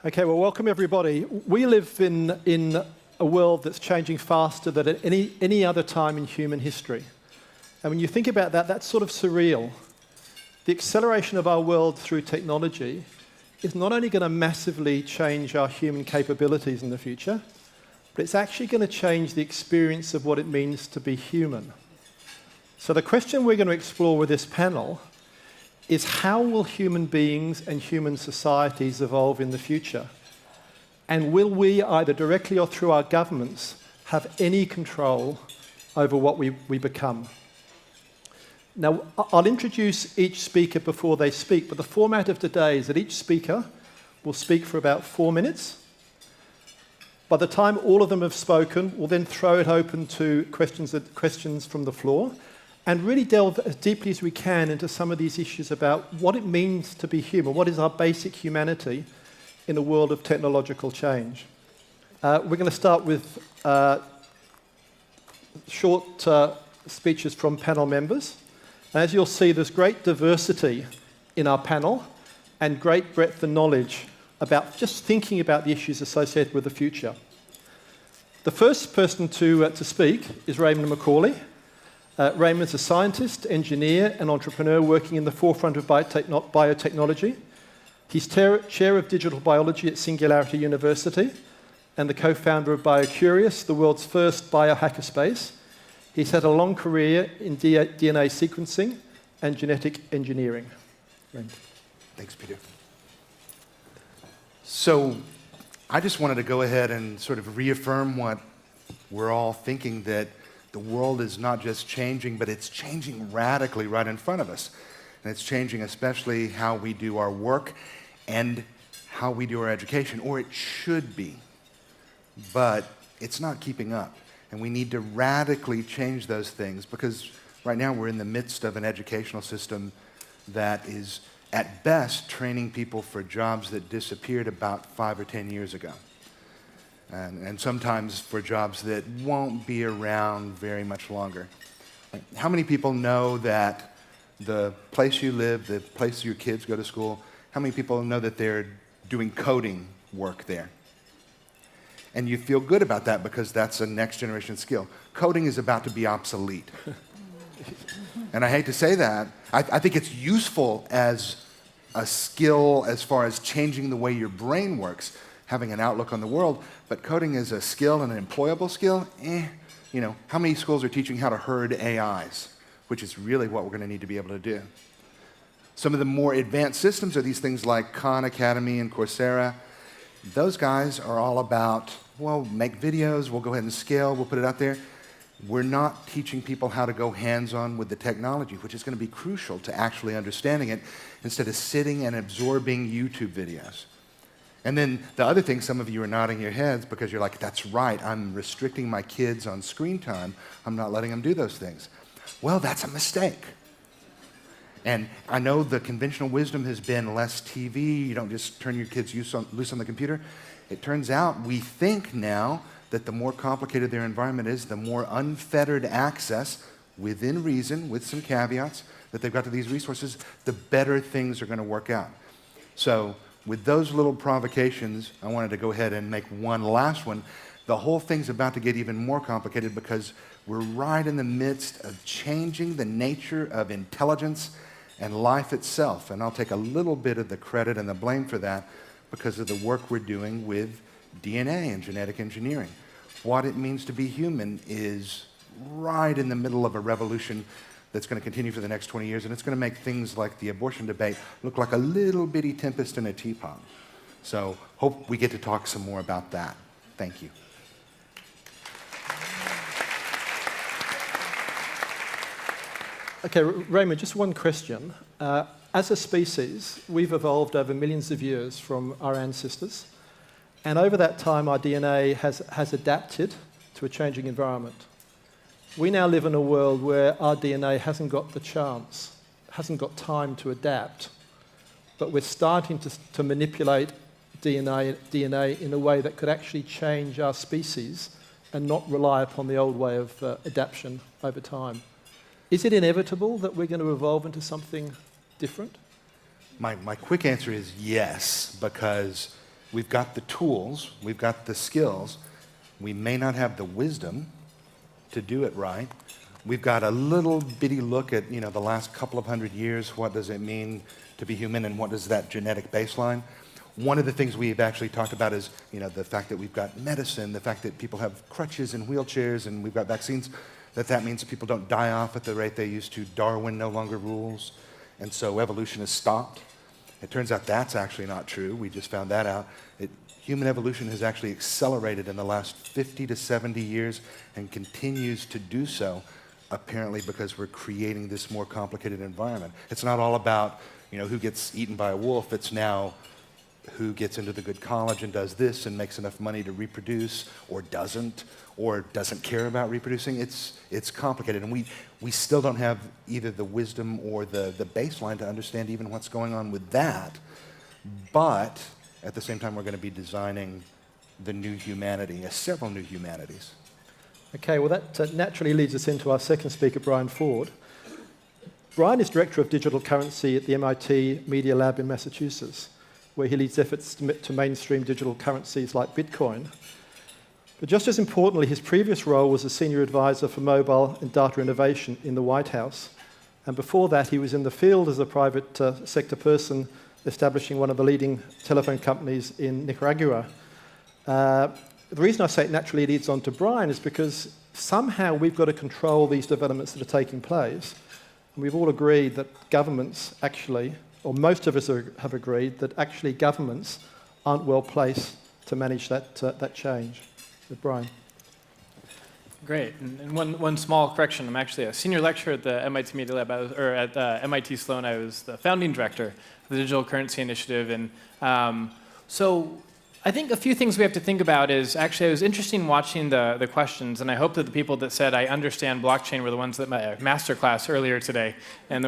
Okay, well, welcome everybody. We live in a world that's changing faster than at any other time in human history. And when you think about that, that's sort of surreal. The acceleration of our world through technology is not only going to massively change our human capabilities in the future, but it's actually going to change the experience of what it means to be human. So the question we're going to explore with this panel is how will human beings and human societies evolve in the future? And will we, either directly or through our governments, have any control over what we become? Now, I'll introduce each speaker before they speak, but the format of today is that each speaker will speak for about 4 minutes. By the time all of them have spoken, we'll then throw it open to questions from the floor, and really delve as deeply as we can into some of these issues about what it means to be human, what is our basic humanity in a world of technological change. We're going to start with short speeches from panel members. As you'll see, there's great diversity in our panel and great breadth of knowledge about just thinking about the issues associated with the future. The first person to speak is Raymond McCauley. Raymond's a scientist, engineer, and entrepreneur working in the forefront of biotechnology. He's chair of digital biology at Singularity University and the co-founder of BioCurious, the world's first biohackerspace. He's had a long career in DNA sequencing and genetic engineering. Raymond. Thanks, Peter. So I just wanted to go ahead and sort of reaffirm what we're all thinking, that the world is not just changing, but it's changing radically right in front of us. And it's changing especially how we do our work and how we do our education, or it should be. But it's not keeping up. And we need to radically change those things because right now we're in the midst of an educational system that is, at best, training people for jobs that disappeared about 5 or 10 years ago. And sometimes for jobs that won't be around very much longer. How many people know that the place you live, the place your kids go to school, how many people know that they're doing coding work there? And you feel good about that because that's a next generation skill. Coding is about to be obsolete. And I hate to say that. I think it's useful as a skill as far as changing the way your brain works, having an outlook on the world, but coding is a skill and an employable skill, how many schools are teaching how to herd AIs, which is really what we're going to need to be able to do. Some of the more advanced systems are these things like Khan Academy and Coursera. Those guys are all about, well, make videos, we'll go ahead and scale, we'll put it out there. We're not teaching people how to go hands-on with the technology, which is going to be crucial to actually understanding it, instead of sitting and absorbing YouTube videos. And then the other thing, some of you are nodding your heads because you're like, that's right, I'm restricting my kids on screen time. I'm not letting them do those things. Well, that's a mistake. And I know the conventional wisdom has been less TV, you don't just turn your kids loose on the computer. It turns out we think now that the more complicated their environment is, the more unfettered access, within reason, with some caveats, that they've got to these resources, the better things are going to work out. So with those little provocations, I wanted to go ahead and make one last one. The whole thing's about to get even more complicated because we're right in the midst of changing the nature of intelligence and life itself. And I'll take a little bit of the credit and the blame for that because of the work we're doing with DNA and genetic engineering. What it means to be human is right in the middle of a revolution that's going to continue for the next 20 years, and it's going to make things like the abortion debate look like a little bitty tempest in a teapot. So hope we get to talk some more about that. Thank you. Okay, Raymond, just one question. As a species, we've evolved over millions of years from our ancestors, and over that time our DNA has adapted to a changing environment. We now live in a world where our DNA hasn't got the chance, hasn't got time to adapt, but we're starting to manipulate DNA in a way that could actually change our species and not rely upon the old way of adaptation over time. Is it inevitable that we're going to evolve into something different? My quick answer is yes, because We've got the tools, we've got the skills. We may not have the wisdom to do it right. We've got a little bitty look at, the last couple of hundred years. What does it mean to be human, and what is that genetic baseline? One of the things we've actually talked about is, the fact that we've got medicine, the fact that people have crutches and wheelchairs, and we've got vaccines, that means people don't die off at the rate they used to. Darwin no longer rules, and so evolution has stopped. It turns out that's actually not true. We just found that out. Human evolution has actually accelerated in the last 50 to 70 years and continues to do so, apparently because we're creating this more complicated environment. It's not all about, who gets eaten by a wolf. It's now who gets into the good college and does this and makes enough money to reproduce, or doesn't care about reproducing. It's complicated, and we still don't have either the wisdom or the baseline to understand even what's going on with that. But at the same time, we're going to be designing the new humanity, several new humanities. Okay, well that naturally leads us into our second speaker, Brian Forde. Brian is Director of Digital Currency at the MIT Media Lab in Massachusetts, where he leads efforts to mainstream digital currencies like Bitcoin. But just as importantly, his previous role was a senior advisor for mobile and data innovation in the White House. And before that, he was in the field as a private sector person, establishing one of the leading telephone companies in Nicaragua. The reason I say it naturally leads on to Brian is because somehow we've got to control these developments that are taking place. And we've all agreed that governments actually, or most of us have agreed, that actually governments aren't well placed to manage that change. So Brian. Great. And one small correction. I'm actually a senior lecturer at the MIT Media Lab, or at MIT Sloan. I was the founding director of the Digital Currency Initiative. And so I think a few things we have to think about is, actually, it was interesting watching the questions, and I hope that the people that said, I understand blockchain, were the ones that my master class earlier today. And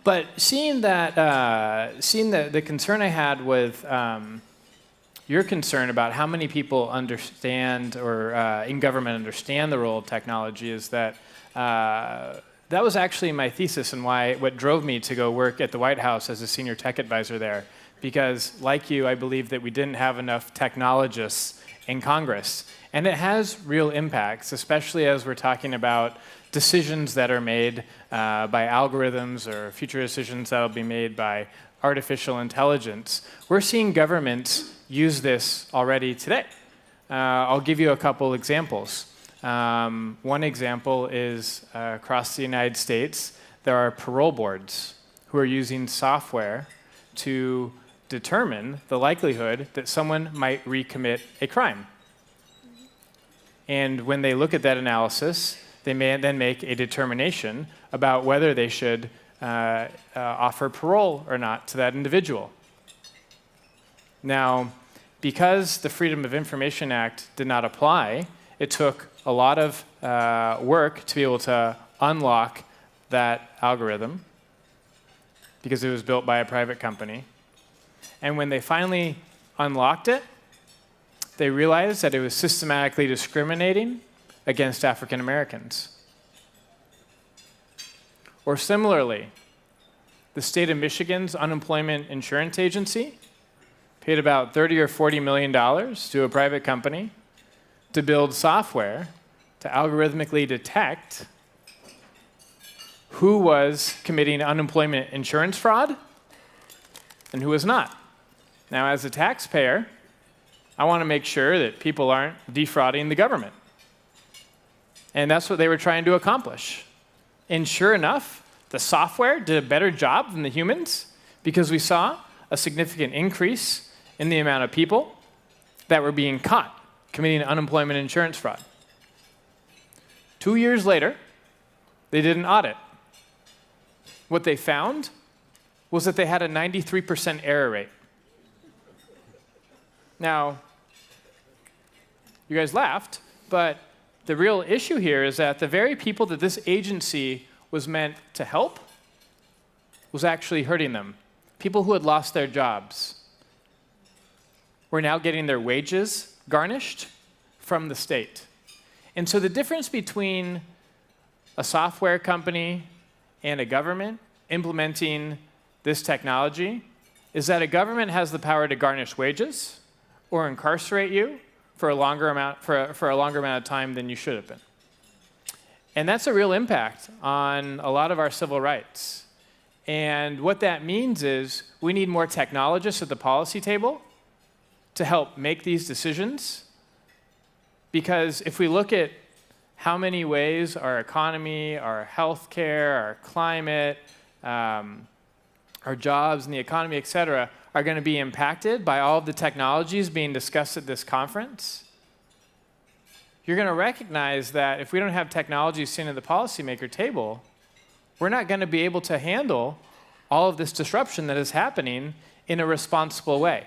but seeing the concern I had with your concern about how many people understand, or in government understand the role of technology, is that that was actually my thesis, and what drove me to go work at the White House as a senior tech advisor there. Because, like you, I believe that we didn't have enough technologists in Congress. And it has real impacts, especially as we're talking about decisions that are made by algorithms, or future decisions that will be made by artificial intelligence. We're seeing governments use this already today. I'll give you a couple examples. One example is across the United States, there are parole boards who are using software to determine the likelihood that someone might recommit a crime. And when they look at that analysis, they may then make a determination about whether they should offer parole or not to that individual. Now, because the Freedom of Information Act did not apply, it took a lot of work to be able to unlock that algorithm, because it was built by a private company. And when they finally unlocked it, they realized that it was systematically discriminating against African Americans. Or similarly, the state of Michigan's Unemployment Insurance Agency paid about $30 or $40 million to a private company to build software to algorithmically detect who was committing unemployment insurance fraud and who was not. Now, as a taxpayer, I want to make sure that people aren't defrauding the government. And that's what they were trying to accomplish. And sure enough, the software did a better job than the humans, because we saw a significant increase in the amount of people that were being caught committing unemployment insurance fraud. 2 years later, they did an audit. What they found was that they had a 93% error rate. Now, you guys laughed, but the real issue here is that the very people that this agency was meant to help was actually hurting them. People who had lost their jobs were now getting their wages garnished from the state. And so the difference between a software company and a government implementing this technology is that a government has the power to garnish wages or incarcerate you for a longer amount of time than you should have been. And that's a real impact on a lot of our civil rights. And what that means is we need more technologists at the policy table to help make these decisions. Because if we look at how many ways our economy, our healthcare, our climate, our jobs and the economy, et cetera, are going to be impacted by all of the technologies being discussed at this conference, you're going to recognize that if we don't have technology sitting at the policymaker table, we're not going to be able to handle all of this disruption that is happening in a responsible way.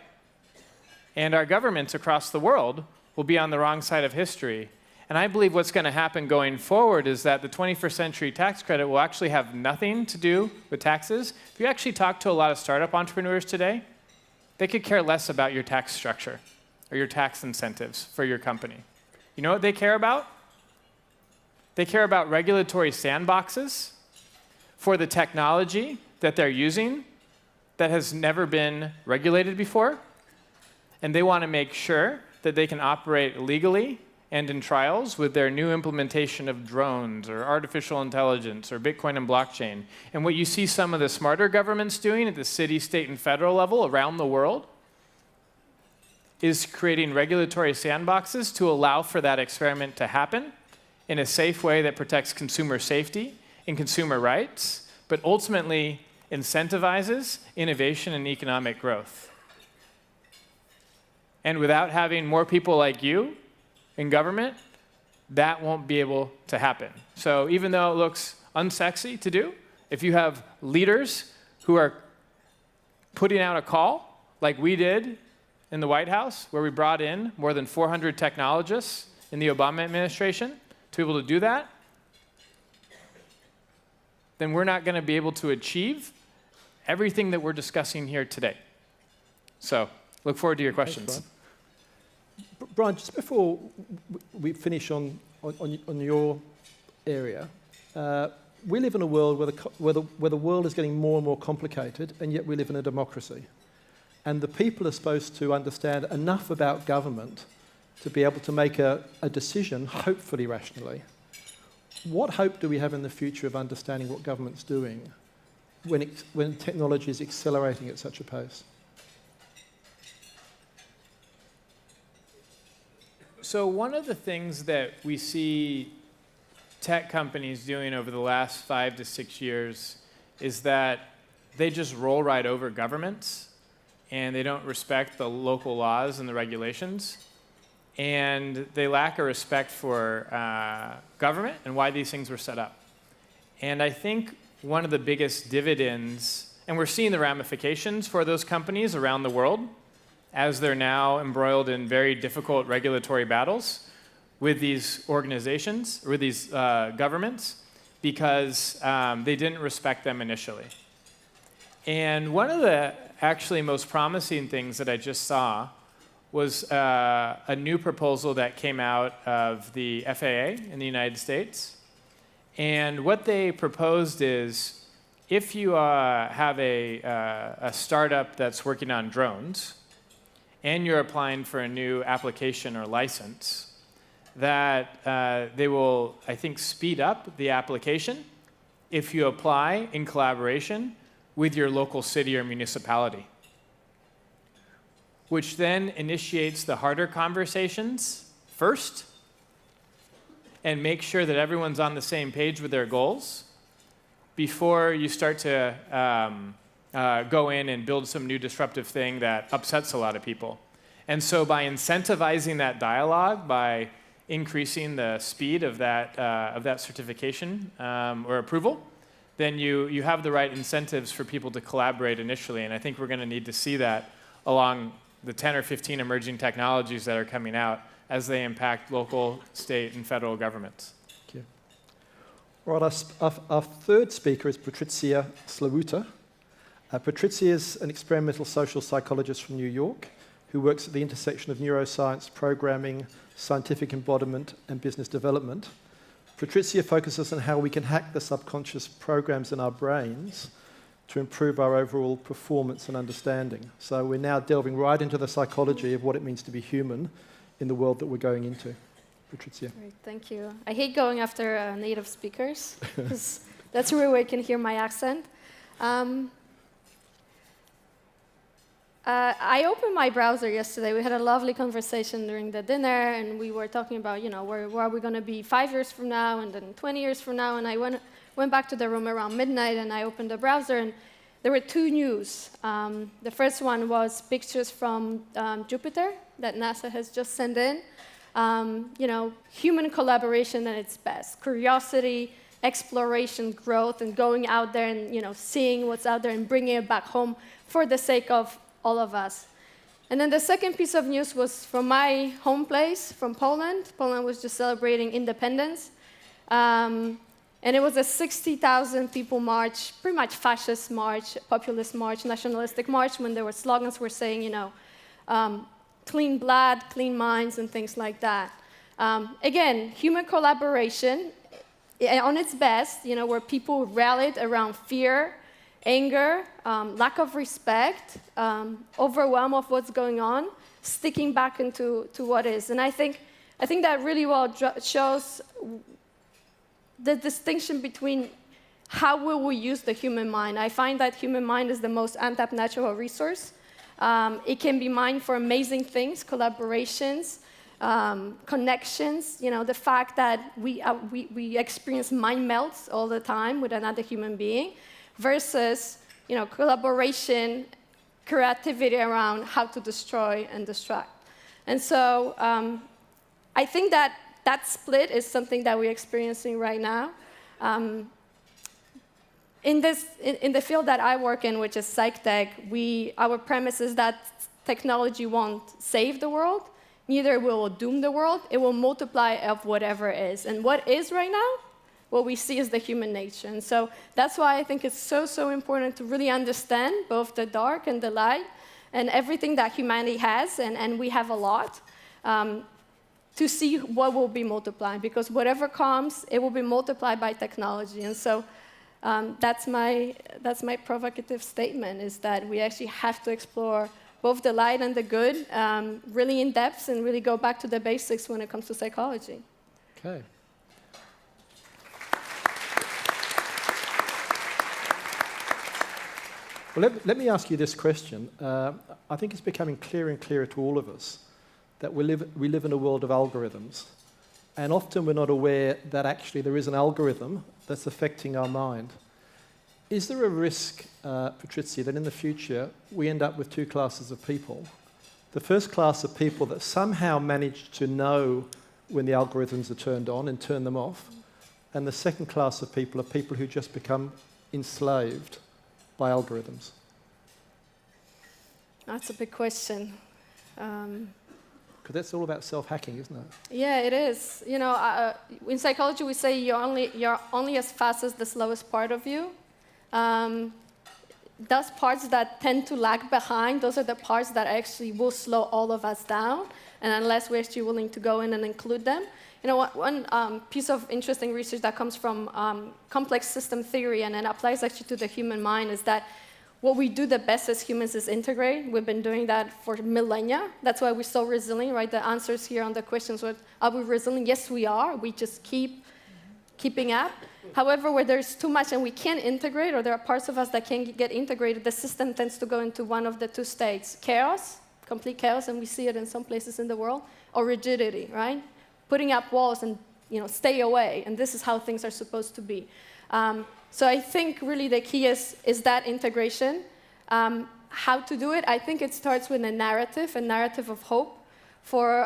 And our governments across the world will be on the wrong side of history. And I believe what's going to happen going forward is that the 21st century tax credit will actually have nothing to do with taxes. If you actually talk to a lot of startup entrepreneurs today, they could care less about your tax structure or your tax incentives for your company. You know what they care about? They care about regulatory sandboxes for the technology that they're using that has never been regulated before. And they want to make sure that they can operate legally and in trials with their new implementation of drones or artificial intelligence or Bitcoin and blockchain. And what you see some of the smarter governments doing at the city, state, and federal level around the world is creating regulatory sandboxes to allow for that experiment to happen in a safe way that protects consumer safety and consumer rights, but ultimately incentivizes innovation and economic growth. And without having more people like you in government, that won't be able to happen. So even though it looks unsexy to do, if you have leaders who are putting out a call, like we did in the White House, where we brought in more than 400 technologists in the Obama administration to be able to do that, then we're not going to be able to achieve everything that we're discussing here today. So look forward to your questions. Thanks, Brian, just before we finish on your area, we live in a world where the world is getting more and more complicated, and yet we live in a democracy. And the people are supposed to understand enough about government to be able to make a decision, hopefully rationally. What hope do we have in the future of understanding what government's doing when technology is accelerating at such a pace? So one of the things that we see tech companies doing over the last 5 to 6 years is that they just roll right over governments and they don't respect the local laws and the regulations. And they lack a respect for government and why these things were set up. And I think one of the biggest dividends, and we're seeing the ramifications for those companies around the world, as they're now embroiled in very difficult regulatory battles with these organizations, or with these governments, because they didn't respect them initially. And one of the actually most promising things that I just saw was a new proposal that came out of the FAA in the United States. And what they proposed is, if you have a startup that's working on drones, and you're applying for a new application or license, that they will, I think, speed up the application if you apply in collaboration with your local city or municipality, which then initiates the harder conversations first and make sure that everyone's on the same page with their goals before you start to go in and build some new disruptive thing that upsets a lot of people. And so by incentivizing that dialogue, by increasing the speed of that certification or approval, then you have the right incentives for people to collaborate initially. And I think we're going to need to see that along the 10 or 15 emerging technologies that are coming out as they impact local, state, and federal governments. Thank you. All right, our third speaker is Patrycja Slawuta. Patrycja is an experimental social psychologist from New York who works at the intersection of neuroscience, programming, scientific embodiment, and business development. Patrycja focuses on how we can hack the subconscious programs in our brains to improve our overall performance and understanding. So we're now delving right into the psychology of what it means to be human in the world that we're going into. Patrycja. Great, thank you. I hate going after native speakers, because that's where I can hear my accent. I opened my browser yesterday. We had a lovely conversation during the dinner, and we were talking about, where are we going to be 5 years from now, and then 20 years from now. And I went back to the room around midnight, and I opened the browser, and there were two news. The first one was pictures from Jupiter that NASA has just sent in. Human collaboration at its best. Curiosity, exploration, growth, and going out there and seeing what's out there and bringing it back home for the sake of all of us. And then the second piece of news was from my home place, from Poland. Poland was just celebrating independence. And it was a 60,000 people march, pretty much fascist march, populist march, nationalistic march, when there were slogans were saying, clean blood, clean minds, and things like that. Again, human collaboration on its best, where people rallied around fear, anger, lack of respect, overwhelm of what's going on, sticking back into what is. And I think that really well shows the distinction between how will we use the human mind. I find that human mind is the most untapped natural resource. It can be mined for amazing things, collaborations, connections. The fact that we experience mind melts all the time with another human being, versus collaboration, creativity around how to destroy and distract. And so I think that split is something that we're experiencing right now. In the field that I work in, which is psych tech, our premise is that technology won't save the world, neither will it doom the world. It will multiply of whatever is. And what is right now? What we see is the human nature. And so that's why I think it's so important to really understand both the dark and the light and everything that humanity has, and we have a lot, to see what will be multiplied. Because whatever comes, it will be multiplied by technology. And so that's my provocative statement, is that we actually have to explore both the light and the good really in depth and really go back to the basics when it comes to psychology. Okay. Well, let me ask you this question. I think it's becoming clearer and clearer to all of us that we live in a world of algorithms. And often we're not aware that actually there is an algorithm that's affecting our mind. Is there a risk, Patrycja, that in the future we end up with two classes of people? The first class of people that somehow manage to know when the algorithms are turned on and turn them off. And the second class of people are people who just become enslaved by algorithms. That's a big question. Because that's all about self-hacking, isn't it? Yeah, it is. In psychology, we say you're only as fast as the slowest part of you. Those parts that tend to lag behind, those are the parts that actually will slow all of us down, and unless we're actually willing to go in and include them. One piece of interesting research that comes from complex system theory and it applies actually to the human mind is that what we do the best as humans is integrate. We've been doing that for millennia. That's why we're so resilient, right? The answers here on the questions were, are we resilient? Yes, we are. We just keeping up. However, where there's too much and we can't integrate, or there are parts of us that can't get integrated, the system tends to go into one of the two states. Chaos, complete chaos, and we see it in some places in the world, or rigidity, right? Putting up walls and stay away, and this is how things are supposed to be. So I think really the key is that integration. How to do it? I think it starts with a narrative of hope for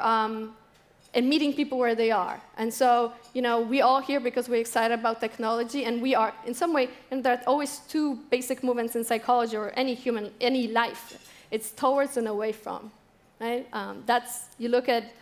and meeting people where they are. And so we all here because we're excited about technology, and we are in some way. And there are always two basic movements in psychology or any life. It's towards and away from, right? You look at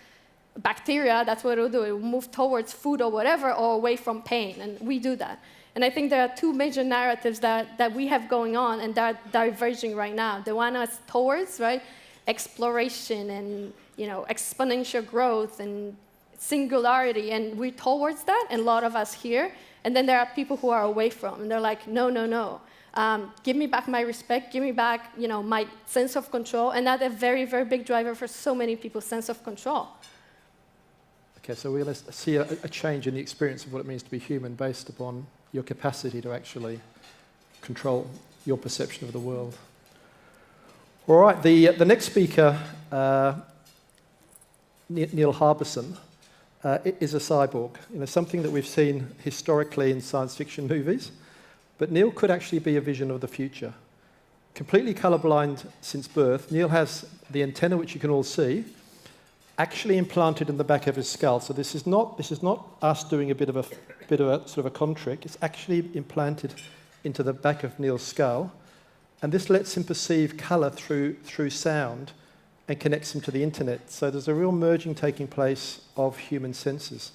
bacteria, that's what it will do. It will move towards food or whatever, or away from pain, and we do that. And I think there are two major narratives that we have going on and that are diverging right now. The one is towards, right, exploration and exponential growth and singularity, and we're towards that, and a lot of us here. And then there are people who are away from, and they're like, no, no, no. Give me back my respect, give me back, my sense of control, and that's a very, very big driver for so many people's sense of control. Okay, so we're going to see a change in the experience of what it means to be human based upon your capacity to actually control your perception of the world. All right, the next speaker, Neil Harbisson, is a cyborg. Something that we've seen historically in science fiction movies. But Neil could actually be a vision of the future. Completely colorblind since birth, Neil has the antenna, which you can all see, actually implanted in the back of his skull. So this is not us doing a bit of a sort of a con trick. It's actually implanted into the back of Neil's skull, and this lets him perceive color through sound and connects him to the internet. So there's a real merging taking place of human senses.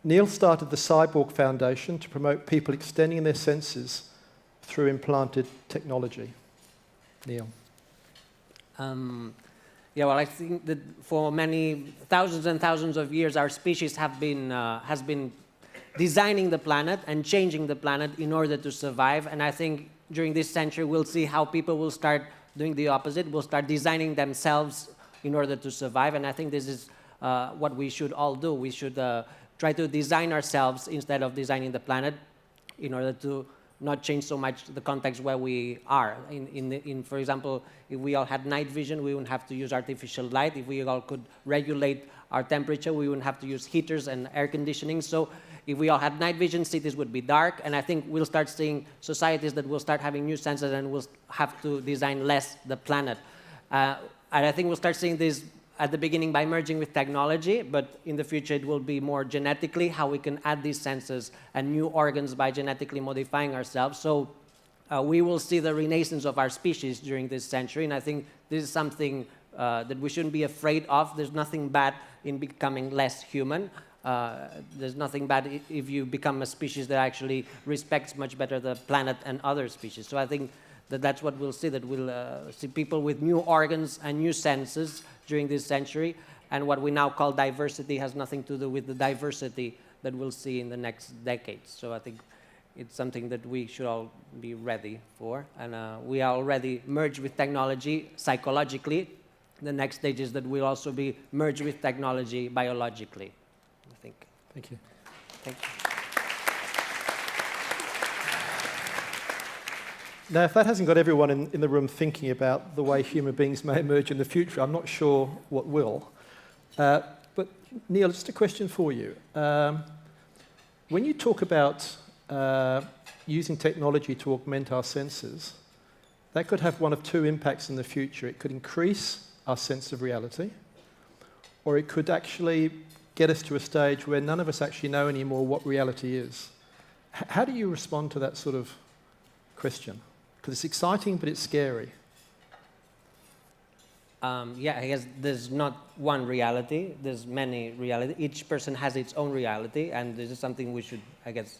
Neil started the Cyborg Foundation to promote people extending their senses through implanted technology. Neil. Yeah, well, I think that for many thousands and thousands of years, our species has been designing the planet and changing the planet in order to survive. And I think during this century, we'll see how people will start doing the opposite. Will start designing themselves in order to survive. And I think this is what we should all do. We should try to design ourselves instead of designing the planet in order to not change so much the context where we are. For example, if we all had night vision, we wouldn't have to use artificial light. If we all could regulate our temperature, we wouldn't have to use heaters and air conditioning. So if we all had night vision, cities would be dark. And I think we'll start seeing societies that will start having new senses and will have to design less the planet. And I think we'll start seeing this at the beginning by merging with technology, but in the future it will be more genetically, how we can add these senses and new organs by genetically modifying ourselves. So we will see the renaissance of our species during this century, and I think this is something that we shouldn't be afraid of. There's nothing bad in becoming less human. There's nothing bad if you become a species that actually respects much better the planet and other species. So I think that's what we'll see, that we'll see people with new organs and new senses during this century, and what we now call diversity has nothing to do with the diversity that we'll see in the next decades. So I think it's something that we should all be ready for, and we are already merged with technology psychologically. The next stage is that we'll also be merged with technology biologically, I think. Thank you. Thank you. Now, if that hasn't got everyone in the room thinking about the way human beings may emerge in the future, I'm not sure what will. But Neil, just a question for you. When you talk about using technology to augment our senses, that could have one of two impacts in the future. It could increase our sense of reality, or it could actually get us to a stage where none of us actually know anymore what reality is. How do you respond to that sort of question? Because it's exciting, but it's scary. Yeah, I guess there's not one reality. There's many realities. Each person has its own reality, and this is something we should, I guess,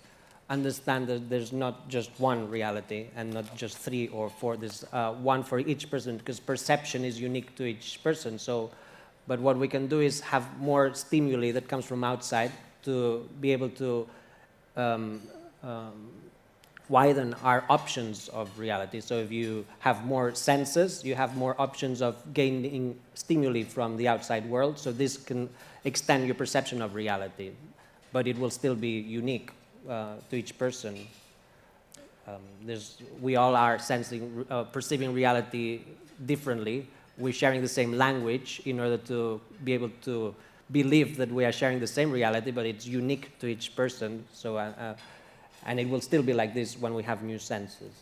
understand that there's not just one reality and not just 3 or 4. There's one for each person, because perception is unique to each person. So, but what we can do is have more stimuli that comes from outside to be able to widen our options of reality. So if you have more senses, you have more options of gaining stimuli from the outside world. So this can extend your perception of reality, but it will still be unique to each person. We all are perceiving reality differently. We're sharing the same language in order to be able to believe that we are sharing the same reality, but it's unique to each person. So. And it will still be like this when we have new senses.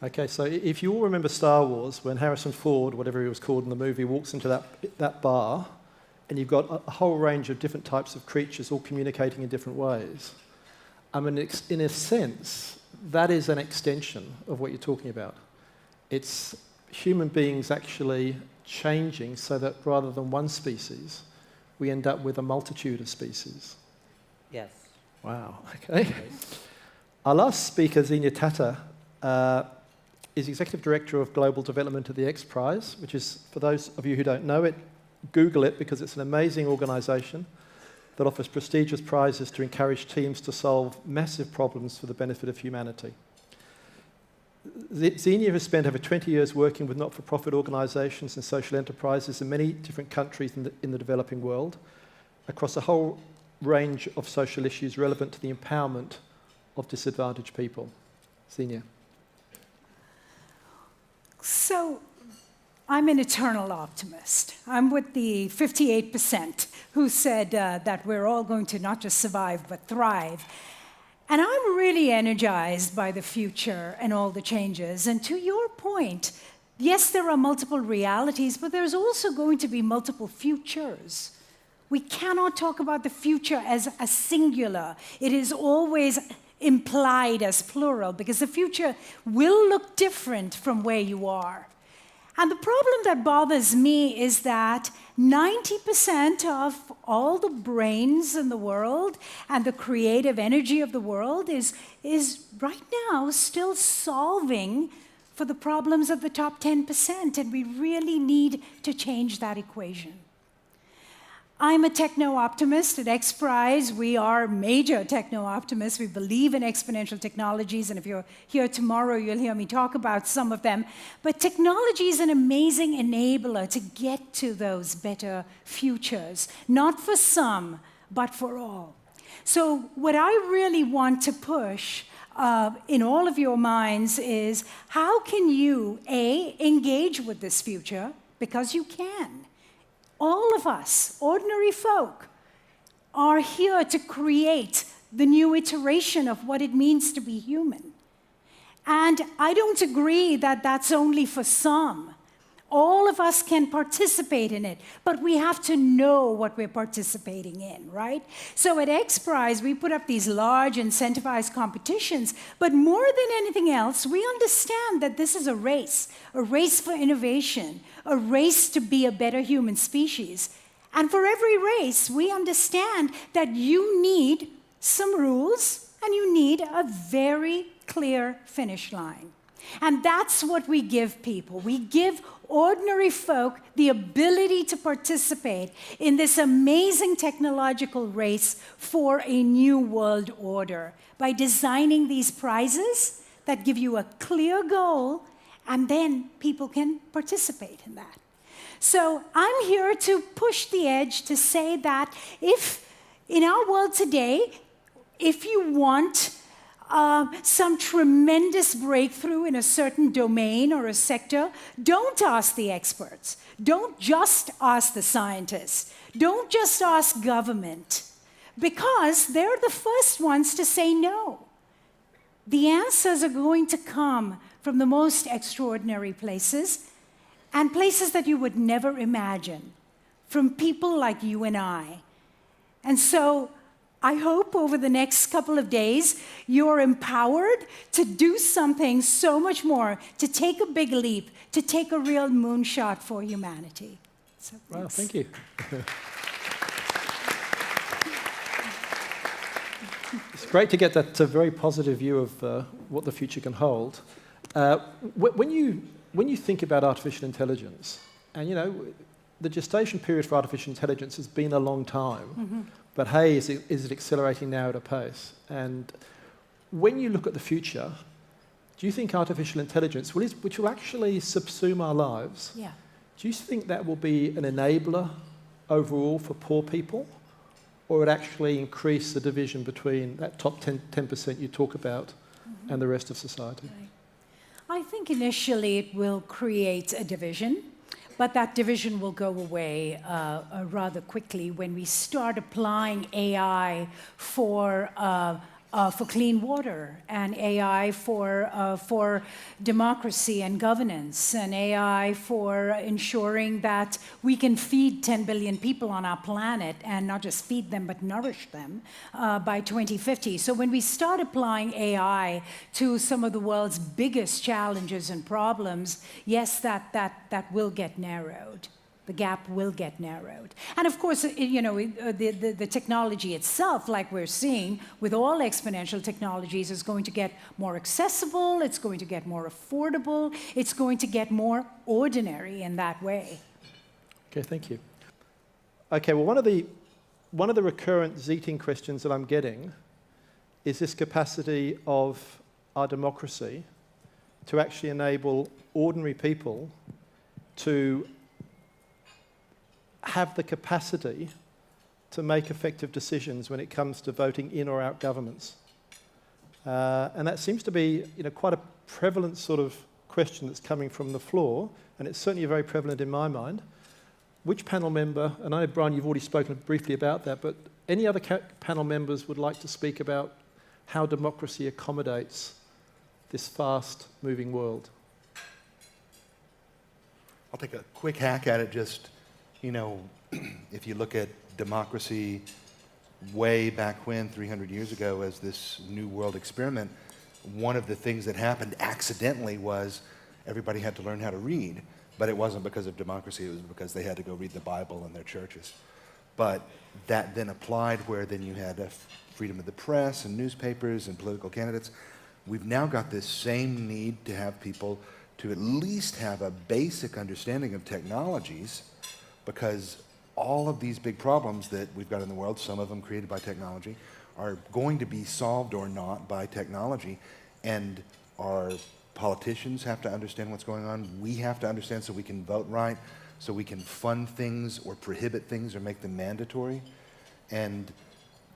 Okay, so if you all remember Star Wars, when Harrison Ford, whatever he was called in the movie, walks into that bar, and you've got a whole range of different types of creatures all communicating in different ways. I mean, in a sense, that is an extension of what you're talking about. It's human beings actually changing so that rather than one species, we end up with a multitude of species. Yes. Wow, okay. Our last speaker, Zenia Tata, is Executive Director of Global Development at the X Prize, which is, for those of you who don't know it, Google it because it's an amazing organisation that offers prestigious prizes to encourage teams to solve massive problems for the benefit of humanity. Zenia has spent over 20 years working with not-for-profit organisations and social enterprises in many different countries in the developing world, across a whole range of social issues relevant to the empowerment of disadvantaged people. Zenia. So, I'm an eternal optimist. I'm with the 58% who said that we're all going to not just survive, but thrive. And I'm really energized by the future and all the changes. And to your point, yes, there are multiple realities, but there's also going to be multiple futures. We cannot talk about the future as a singular. It is always implied as plural, because the future will look different from where you are. And the problem that bothers me is that 90% of all the brains in the world and the creative energy of the world is right now still solving for the problems of the top 10%, and we really need to change that equation. I'm a techno-optimist. At XPRIZE, we are major techno-optimists. We believe in exponential technologies, and if you're here tomorrow, you'll hear me talk about some of them. But technology is an amazing enabler to get to those better futures, not for some, but for all. So what I really want to push in all of your minds is, how can you, A, engage with this future, because you can. All of us, ordinary folk, are here to create the new iteration of what it means to be human. And I don't agree that that's only for some. All of us can participate in it, but we have to know what we're participating in, right? So at XPRIZE, we put up these large incentivized competitions, but more than anything else, we understand that this is a race for innovation, a race to be a better human species. And for every race, we understand that you need some rules and you need a very clear finish line. And that's what we give people. We give ordinary folk the ability to participate in this amazing technological race for a new world order by designing these prizes that give you a clear goal, and then people can participate in that. So I'm here to push the edge to say that if in our world today, if you want some tremendous breakthrough in a certain domain or a sector, don't ask the experts. Don't just ask the scientists. Don't just ask government, because they're the first ones to say no. The answers are going to come from the most extraordinary places, and places that you would never imagine, from people like you and I. And so I hope over the next couple of days, you're empowered to do something so much more, to take a big leap, to take a real moonshot for humanity. So, wow, thank you. It's great to get that very positive view of what the future can hold. When you think about artificial intelligence, and you know, the gestation period for artificial intelligence has been a long time. Mm-hmm. But hey, is it accelerating now at a pace? And when you look at the future, do you think artificial intelligence, which will actually subsume our lives, yeah, do you think that will be an enabler overall for poor people? Or it actually increase the division between that top 10% you talk about, mm-hmm, and the rest of society? Right. I think initially it will create a division. But that division will go away rather quickly when we start applying AI for clean water, and AI for democracy and governance, and AI for ensuring that we can feed 10 billion people on our planet, and not just feed them, but nourish them by 2050. So when we start applying AI to some of the world's biggest challenges and problems, yes, that will get narrowed. The gap will get narrowed. And of course, you know, the technology itself, like we're seeing with all exponential technologies, is going to get more accessible, it's going to get more affordable, it's going to get more ordinary in that way. Okay, thank you. Okay, well, one of the one of the recurrent Zeeting questions that I'm getting is this capacity of our democracy to actually enable ordinary people to have the capacity to make effective decisions when it comes to voting in or out governments. And that seems to be quite a prevalent sort of question that's coming from the floor, and it's certainly very prevalent in my mind. Which panel member, and I know, Brian, you've already spoken briefly about that, but any other panel members would like to speak about how democracy accommodates this fast-moving world? I'll take a quick hack at it. Just, if you look at democracy way back when, 300 years ago, as this new world experiment, one of the things that happened accidentally was everybody had to learn how to read. But it wasn't because of democracy, it was because they had to go read the Bible in their churches. But that then applied where then you had freedom of the press and newspapers and political candidates. We've now got this same need to have people to at least have a basic understanding of technologies, because all of these big problems that we've got in the world, some of them created by technology, are going to be solved or not by technology. And our politicians have to understand what's going on. We have to understand so we can vote right, so we can fund things or prohibit things or make them mandatory. And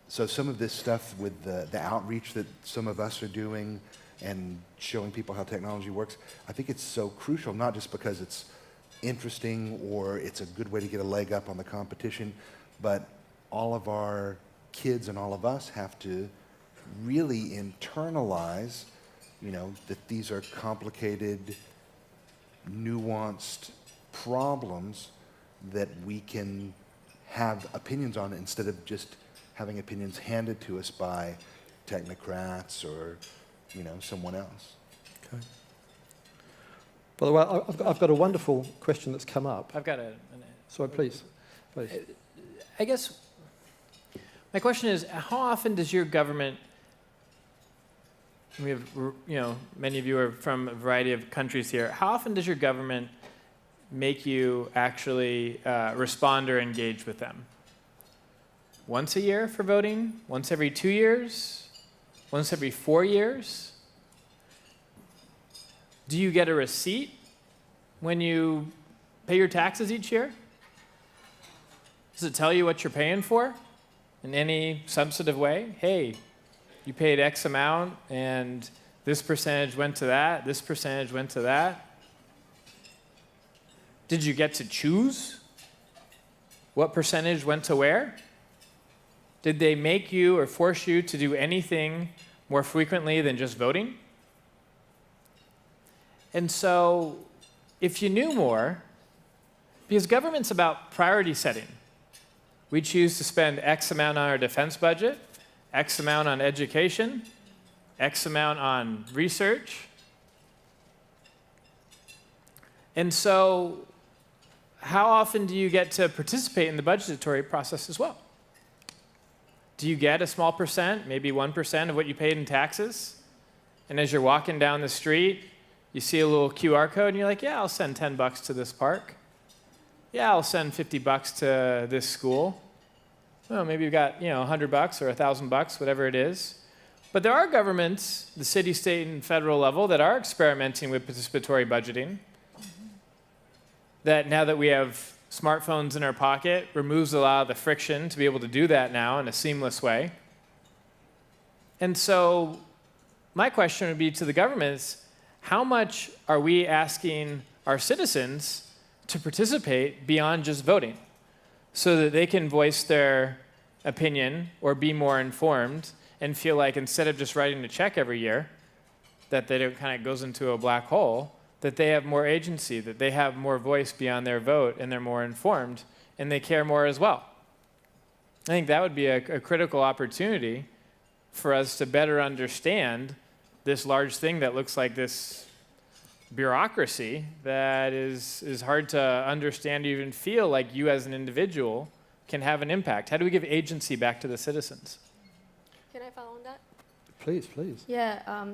so some of this stuff with the outreach that some of us are doing and showing people how technology works, I think it's so crucial, not just because it's interesting or it's a good way to get a leg up on the competition, but all of our kids and all of us have to really internalize, that these are complicated, nuanced problems that we can have opinions on instead of just having opinions handed to us by technocrats or, someone else. Okay. By the way, I've got a wonderful question that's come up. I've got a... Sorry, please. I guess my question is, how often does your government... We have, many of you are from a variety of countries here. How often does your government make you actually respond or engage with them? Once a year for voting? Once every 2 years? Once every 4 years? Do you get a receipt when you pay your taxes each year? Does it tell you what you're paying for in any substantive way? Hey, you paid X amount, and this percentage went to that, this percentage went to that. Did you get to choose what percentage went to where? Did they make you or force you to do anything more frequently than just voting? And so, if you knew more, because government's about priority setting. We choose to spend X amount on our defense budget, X amount on education, X amount on research. And so, how often do you get to participate in the budgetary process as well? Do you get a small percent, maybe 1% of what you paid in taxes? And as you're walking down the street, you see a little QR code and you're like, yeah, I'll send $10 to this park. Yeah, I'll send $50 to this school. Well, maybe you've got, $100 or $1,000, whatever it is. But there are governments, the city, state, and federal level, that are experimenting with participatory budgeting. That now that we have smartphones in our pocket, removes a lot of the friction to be able to do that now in a seamless way. And so my question would be to the governments, how much are we asking our citizens to participate beyond just voting so that they can voice their opinion or be more informed and feel like instead of just writing a check every year, that they don't kind of goes into a black hole, that they have more agency, that they have more voice beyond their vote, and they're more informed, and they care more as well. I think that would be a critical opportunity for us to better understand this large thing that looks like this bureaucracy that is hard to understand or even feel like you as an individual can have an impact. How do we give agency back to the citizens? Can I follow on that? Please, please. Yeah.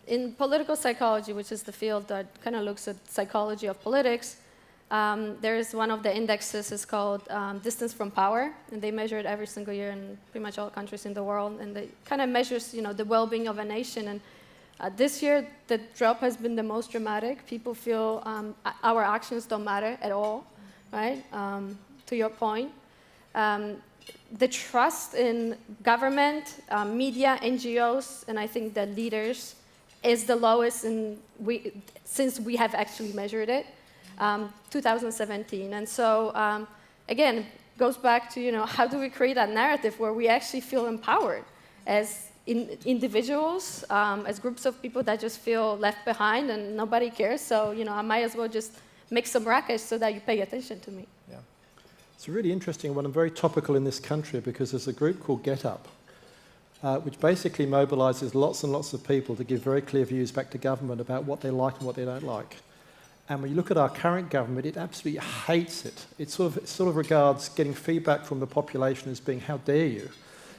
In political psychology, which is the field that kind of looks at psychology of politics, There's one of the indexes is called distance from power, and they measure it every single year in pretty much all countries in the world, and it kind of measures, the well-being of a nation. And this year, the drop has been the most dramatic. People feel our actions don't matter at all, right? To your point. The trust in government, media, NGOs, and I think the leaders is the lowest since we have actually measured it, 2017. And so, again, it goes back to, how do we create a narrative where we actually feel empowered as individuals, as groups of people that just feel left behind and nobody cares. So, I might as well just make some rackets so that you pay attention to me. Yeah. It's a really interesting one and very topical in this country because there's a group called Get Up, which basically mobilises lots and lots of people to give very clear views back to government about what they like and what they don't like. And when you look at our current government, it absolutely hates it. It sort of regards getting feedback from the population as being, how dare you?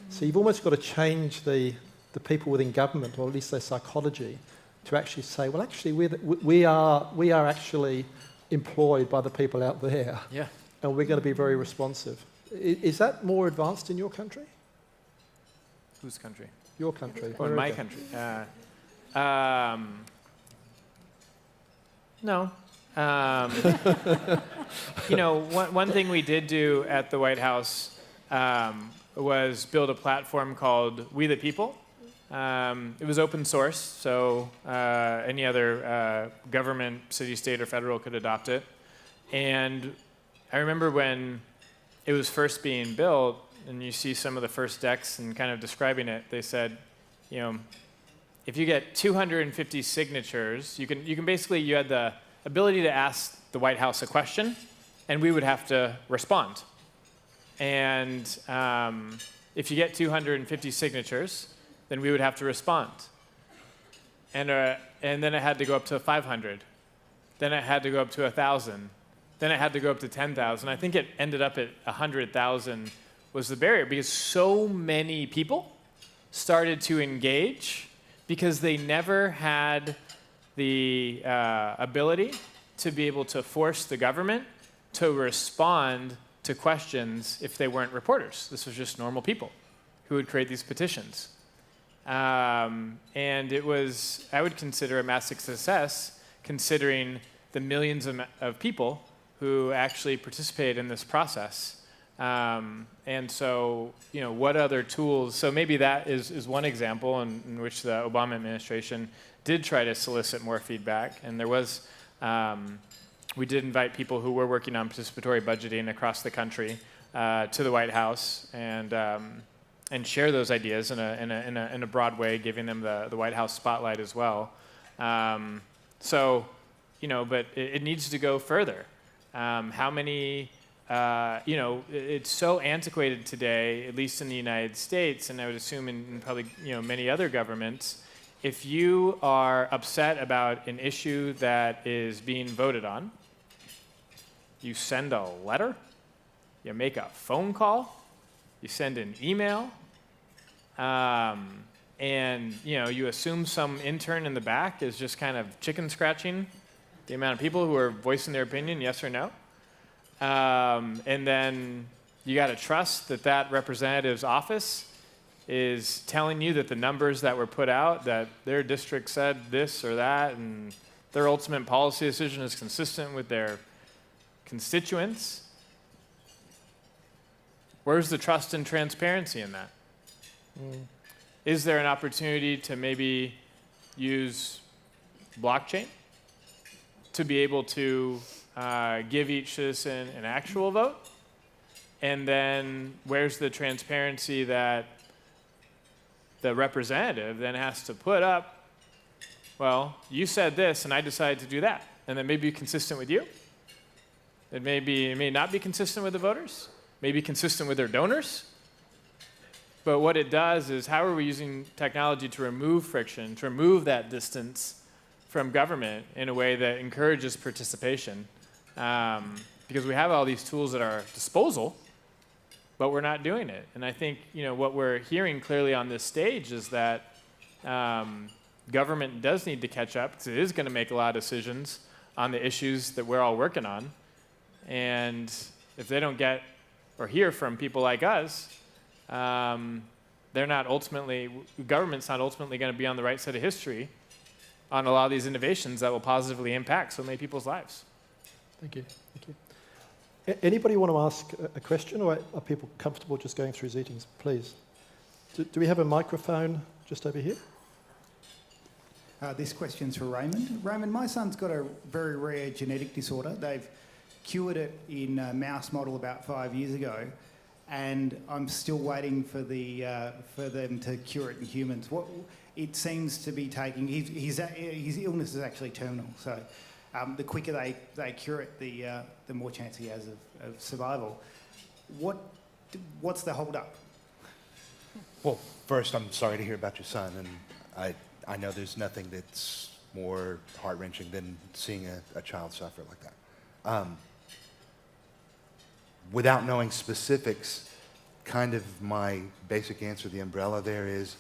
So you've almost got to change the people within government, or at least their psychology, to actually say, well, actually, we are actually employed by the people out there. Yeah. And we're going to be very responsive. Is that more advanced in your country? Whose country? Your country. Oh, in my country. No. One thing we did do at the White House was build a platform called We the People. It was open source, so any other government, city, state, or federal could adopt it. And I remember when it was first being built, and you see some of the first decks and kind of describing it, they said, if you get 250 signatures, you had the ability to ask the White House a question, and we would have to respond. And if you get 250 signatures, then we would have to respond. And then it had to go up to 500. Then it had to go up to 1,000. Then it had to go up to 10,000. I think it ended up at 100,000 was the barrier because so many people started to engage because they never had the ability to be able to force the government to respond to questions if they weren't reporters. This was just normal people who would create these petitions. And it was, I would consider a massive success considering the millions of people who actually participated in this process. And so, what other tools? So maybe that is one example in which the Obama administration did try to solicit more feedback. And there was, we did invite people who were working on participatory budgeting across the country to the White House and share those ideas in a broad way, giving them the White House spotlight as well. But it needs to go further. How many, it's so antiquated today, at least in the United States, and I would assume in probably many other governments, if you are upset about an issue that is being voted on, you send a letter, you make a phone call, you send an email, and you assume some intern in the back is just kind of chicken scratching the amount of people who are voicing their opinion, yes or no. And then you got to trust that representative's office is telling you that the numbers that were put out, that their district said this or that, and their ultimate policy decision is consistent with their constituents. Where's the trust and transparency in that? Is there an opportunity to maybe use blockchain to be able to give each citizen an actual vote? And then where's the transparency that the representative then has to put up, well, you said this and I decided to do that, and then maybe be consistent with you? It may not be consistent with the voters, may be consistent with their donors. But what it does is, how are we using technology to remove friction, to remove that distance from government in a way that encourages participation? Because we have all these tools at our disposal, but we're not doing it. And I think what we're hearing clearly on this stage is that government does need to catch up, because it is going to make a lot of decisions on the issues that we're all working on. And if they don't get or hear from people like us, government's not ultimately going to be on the right side of history on a lot of these innovations that will positively impact so many people's lives. Thank you. Thank you. Anybody want to ask a question, or are people comfortable just going through Zeetings? Please. Do we have a microphone just over here? This question's for Raymond. Raymond, my son's got a very rare genetic disorder. They've cured it in a mouse model about 5 years ago, and I'm still waiting for them to cure it in humans. It seems to be taking... His illness is actually terminal, so the quicker they cure it, the more chance he has of survival. What's the hold-up? Well, first, I'm sorry to hear about your son, and I know there's nothing that's more heart-wrenching than seeing a child suffer like that. Without knowing specifics, kind of my basic answer, the umbrella there is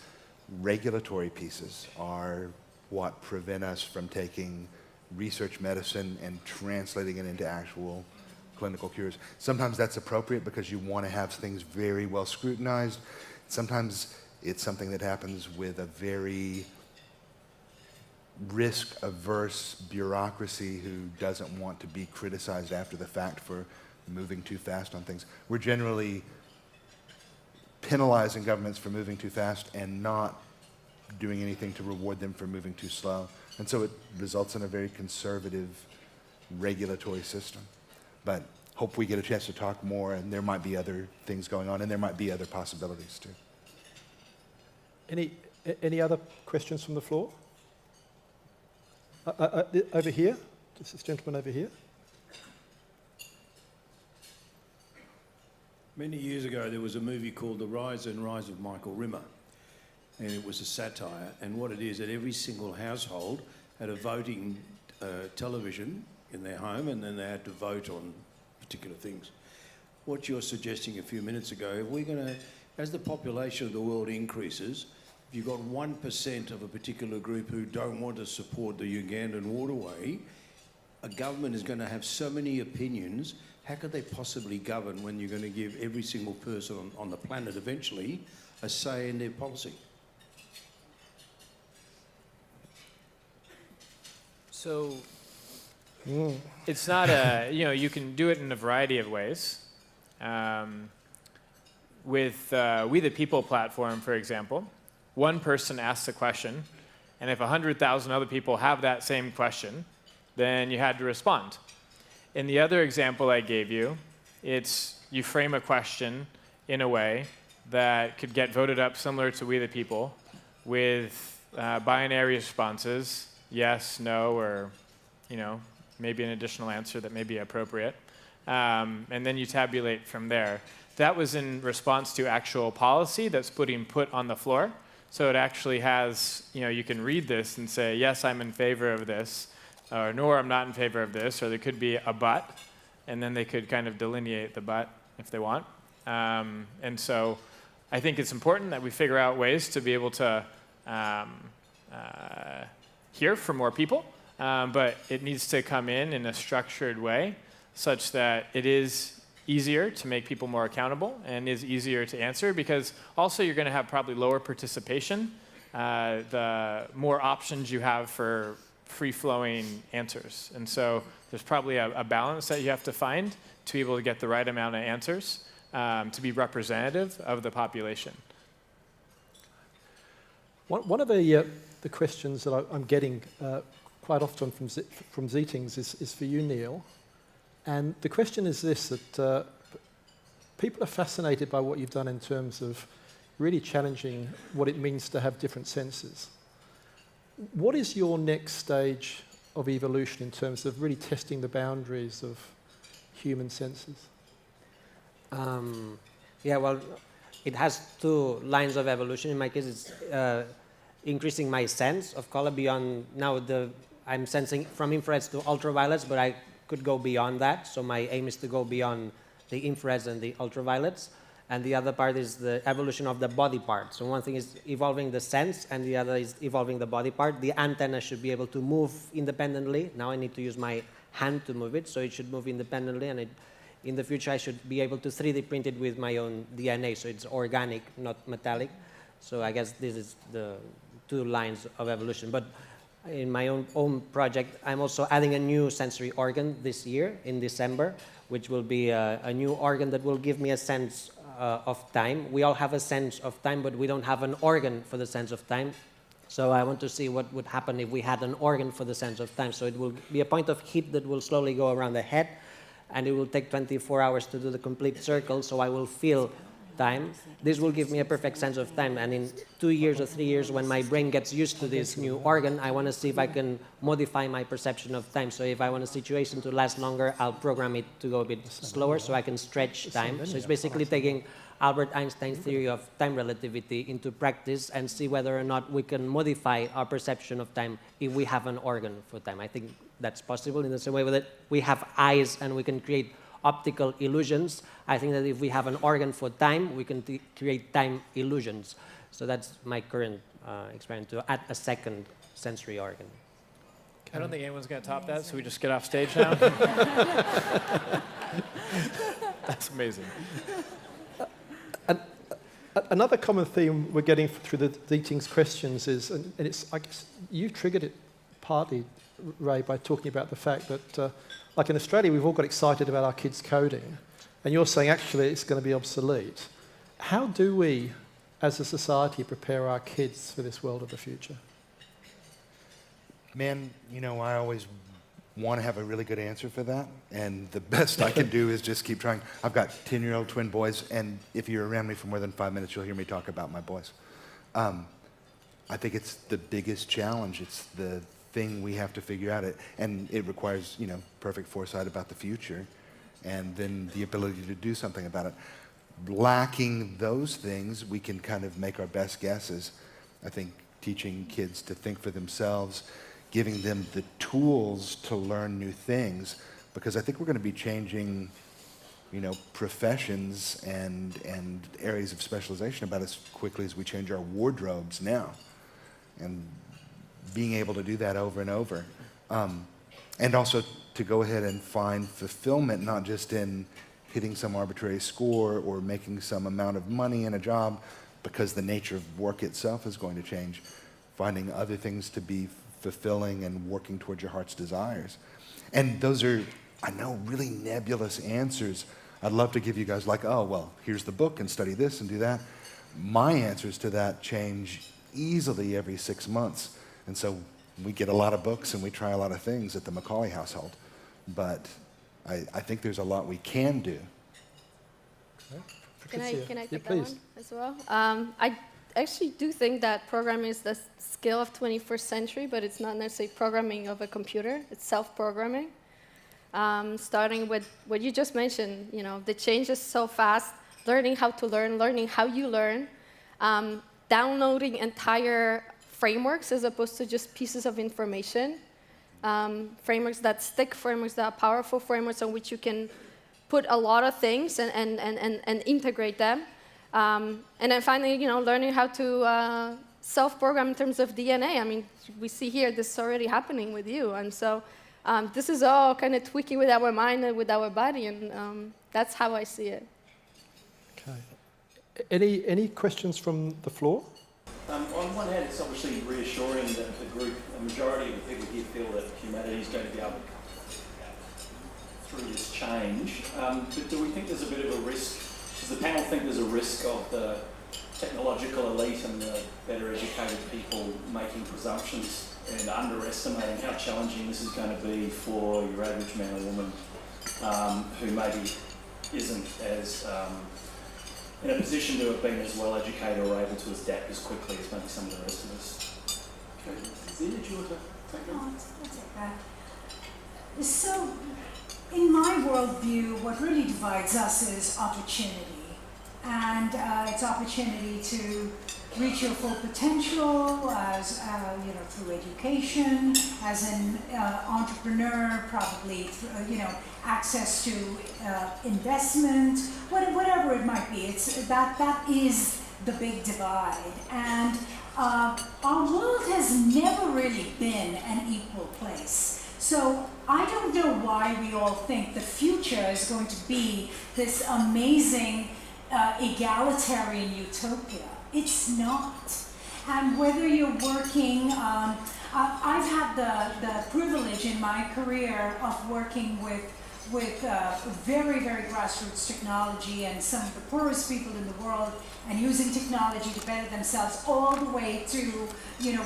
regulatory pieces are what prevent us from taking research medicine and translating it into actual clinical cures. Sometimes that's appropriate because you want to have things very well scrutinized. Sometimes it's something that happens with a very risk-averse bureaucracy who doesn't want to be criticized after the fact for moving too fast on things. We're generally penalizing governments for moving too fast and not doing anything to reward them for moving too slow. And so it results in a very conservative regulatory system. But hope we get a chance to talk more, and there might be other things going on, and there might be other possibilities too. Any other questions from the floor? Over here, just this gentleman over here. Many years ago, there was a movie called The Rise and Rise of Michael Rimmer, and it was a satire. And what it is, that every single household had a voting television in their home, and then they had to vote on particular things. What you're suggesting a few minutes ago, if we're going to, as the population of the world increases, if you've got 1% of a particular group who don't want to support the Ugandan waterway, a government is going to have so many opinions. How could they possibly govern when you're going to give every single person on the planet eventually a say in their policy? So it's not you can do it in a variety of ways. With We the People platform, for example, one person asks a question, and if 100,000 other people have that same question, then you had to respond. In the other example I gave you, it's you frame a question in a way that could get voted up similar to We the People with binary responses, yes, no, or maybe an additional answer that may be appropriate. And then you tabulate from there. That was in response to actual policy that's being put on the floor. So it actually has, you can read this and say, yes, I'm in favor of this, or no, I'm not in favor of this, or there could be a but, and then they could kind of delineate the but if they want. And so I think it's important that we figure out ways to be able to hear from more people, but it needs to come in a structured way such that it is easier to make people more accountable and is easier to answer, because also you're going to have probably lower participation the more options you have for free-flowing answers. And so there's probably a balance that you have to find to be able to get the right amount of answers to be representative of the population. One of the questions that I'm getting quite often from Zeetings is for you, Neil. And the question is this, that people are fascinated by what you've done in terms of really challenging what it means to have different senses. What is your next stage of evolution in terms of really testing the boundaries of human senses? Yeah, well, it has two lines of evolution. In my case, it's increasing my sense of color beyond, now I'm sensing from infrareds to ultraviolets, but I could go beyond that. So my aim is to go beyond the infrareds and the ultraviolets. and the other part is the evolution of the body part. So one thing is evolving the sense, and the other is evolving the body part. The antenna should be able to move independently. Now I need to use my hand to move it, so it should move independently, and in the future I should be able to 3D print it with my own DNA, so it's organic, not metallic. So I guess this is the 2 lines of evolution. But in my own project, I'm also adding a new sensory organ this year in December, which will be a new organ that will give me a sense of time. We all have a sense of time, but we don't have an organ for the sense of time. So I want to see what would happen if we had an organ for the sense of time. So it will be a point of heat that will slowly go around the head, and it will take 24 hours to do the complete circle, so I will feel time. This will give me a perfect sense of time, and in 2 years or 3 years, when my brain gets used to this new organ, I want to see if I can modify my perception of time. So if I want a situation to last longer, I'll program it to go a bit slower so I can stretch time. So it's basically taking Albert Einstein's theory of time relativity into practice and see whether or not we can modify our perception of time if we have an organ for time. I think that's possible in the same way that we have eyes and we can create optical illusions. I think that if we have an organ for time, we can create time illusions. So that's my current experiment, to add a second sensory organ. I don't think anyone's going to top that, so we just get off stage now. That's amazing. Another common theme we're getting through the Deating's questions is, and it's, I guess you've triggered it partly, Ray, by talking about the fact that, like in Australia, we've all got excited about our kids coding, and you're saying actually it's going to be obsolete. How do we, as a society, prepare our kids for this world of the future? Man, you know, I always want to have a really good answer for that, and the best I can do is just keep trying. I've got 10-year-old twin boys, and if you're around me for more than 5 minutes, you'll hear me talk about my boys. I think it's the biggest challenge. It's the thing we have to figure out, and it requires, you know, perfect foresight about the future, and then the ability to do something about it. Lacking those things, we can kind of make our best guesses. I think teaching kids to think for themselves, giving them the tools to learn new things, because I think we're going to be changing, you know, professions and areas of specialization about as quickly as we change our wardrobes now. And being able to do that over and over. And also to go ahead and find fulfillment, not just in hitting some arbitrary score or making some amount of money in a job, because the nature of work itself is going to change. Finding other things to be fulfilling and working towards your heart's desires. And those are, I know, really nebulous answers. I'd love to give you guys like, oh, well, here's the book and study this and do that. My answers to that change easily every 6 months. And so we get a lot of books and we try a lot of things at the McCauley household. But I think there's a lot we can do. Can I take that please. one as well? I actually do think that programming is the skill of 21st century, but it's not necessarily programming of a computer. It's self-programming. Starting with what you just mentioned, you know, the change is so fast. Learning how to learn, learning how you learn, downloading entire frameworks as opposed to just pieces of information. Frameworks that stick, frameworks that are powerful, frameworks on which you can put a lot of things and integrate them. And then finally, you know, learning how to self-program in terms of DNA. I mean, we see here this is already happening with you. And so this is all kind of tweaking with our mind and with our body, and that's how I see it. Okay. Any questions from the floor? On one hand, it's obviously reassuring that the group, a majority of the people here feel that humanity is going to be able to through this change. But do we think there's a bit of a risk? Does the panel think there's a risk of the technological elite and the better educated people making presumptions and underestimating how challenging this is going to be for your average man or woman who maybe isn't as in a position to have been as well educated or able to adapt as quickly as maybe some of the rest of us? Okay. Zenia, did you want to take that? I'll take that. So, in my worldview, what really divides us is opportunity. And it's opportunity to reach your full potential as through education, as an entrepreneur, probably access to investment, whatever it might be. That is the big divide, and our world has never really been an equal place. So I don't know why we all think the future is going to be this amazing egalitarian utopia. It's not. And whether you're working, I've had the privilege in my career of working with very, very grassroots technology and some of the poorest people in the world, and using technology to better themselves, all the way to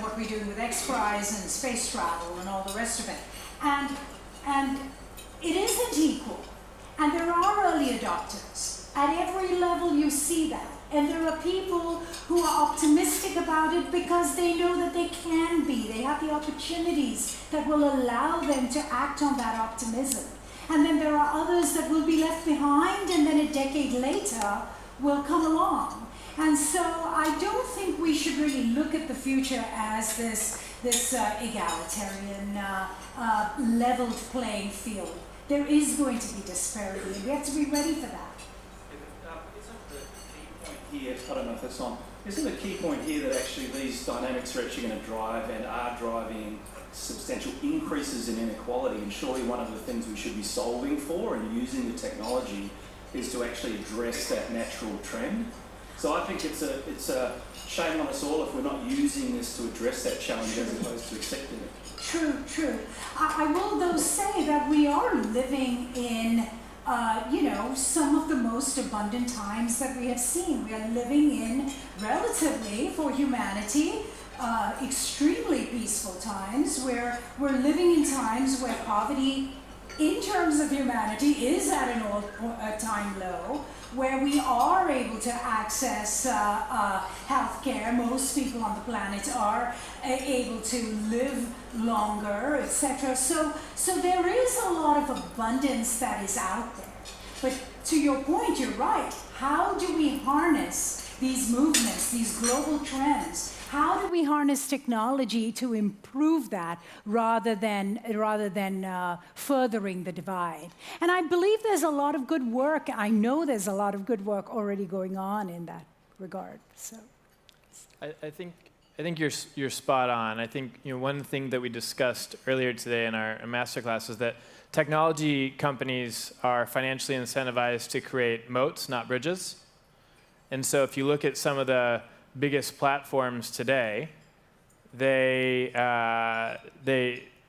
what we're doing with XPRIZE and space travel and all the rest of it. And it isn't equal. And there are early adopters. At every level you see that. And there are people who are optimistic about it because they know that they can be. They have the opportunities that will allow them to act on that optimism. And then there are others that will be left behind, and then a decade later will come along. And so I don't think we should really look at the future as this egalitarian, leveled playing field. There is going to be disparity, and we have to be ready for that. Isn't the key point here, I don't know if that's on, isn't the key point here that actually these dynamics are actually going to drive and are driving substantial increases in inequality, and surely one of the things we should be solving for and using the technology is to actually address that natural trend? So I think it's a shame on us all if we're not using this to address that challenge as opposed to accepting it. True. I will though say that we are living in, some of the most abundant times that we have seen. We are living in relatively, for humanity, extremely peaceful times, where we're living in times where poverty, in terms of humanity, is at an all-time low, where we are able to access healthcare. Most people on the planet are able to live longer, etc. So there is a lot of abundance that is out there. But to your point, you're right. How do we harness these movements, these global trends? How do we harness technology to improve that rather than furthering the divide? And I believe there's a lot of good work. I know there's a lot of good work already going on in that regard. So, I think you're spot on. I think one thing that we discussed earlier today in our masterclass is that technology companies are financially incentivized to create moats, not bridges. And so if you look at some of the biggest platforms today, they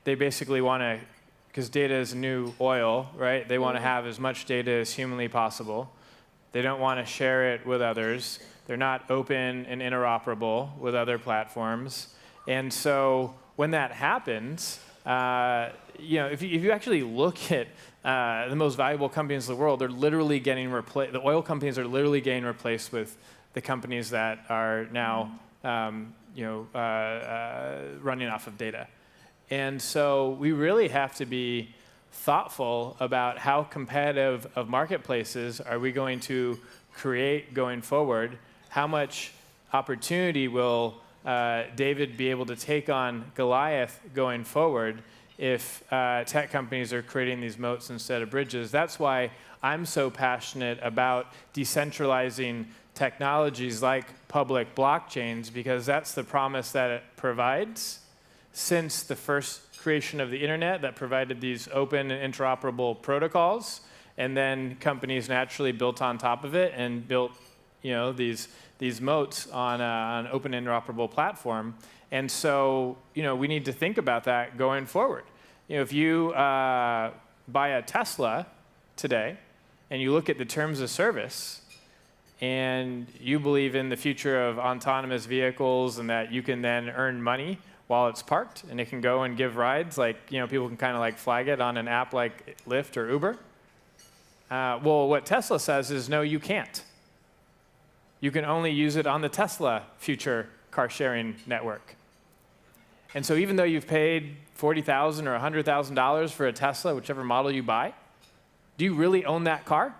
basically want to, because data is new oil, right? They want to have as much data as humanly possible. They don't want to share it with others. They're not open and interoperable with other platforms. And so when that happens, if you actually look at the most valuable companies in the world, they're literally getting replaced. The oil companies are literally getting replaced with the companies that are now running off of data. And so we really have to be thoughtful about how competitive of marketplaces are we going to create going forward. How much opportunity will David be able to take on Goliath going forward if tech companies are creating these moats instead of bridges? That's why I'm so passionate about decentralizing technologies like public blockchains, because that's the promise that it provides. Since the first creation of the internet, that provided these open and interoperable protocols, and then companies naturally built on top of it and built these moats on an open interoperable platform. And so we need to think about that going forward. If you buy a Tesla today and you look at the terms of service, and you believe in the future of autonomous vehicles and that you can then earn money while it's parked and it can go and give rides, like people can kind of like flag it on an app like Lyft or Uber. Well, what Tesla says is, no, you can't. You can only use it on the Tesla future car sharing network. And so even though you've paid $40,000 or $100,000 for a Tesla, whichever model you buy, do you really own that car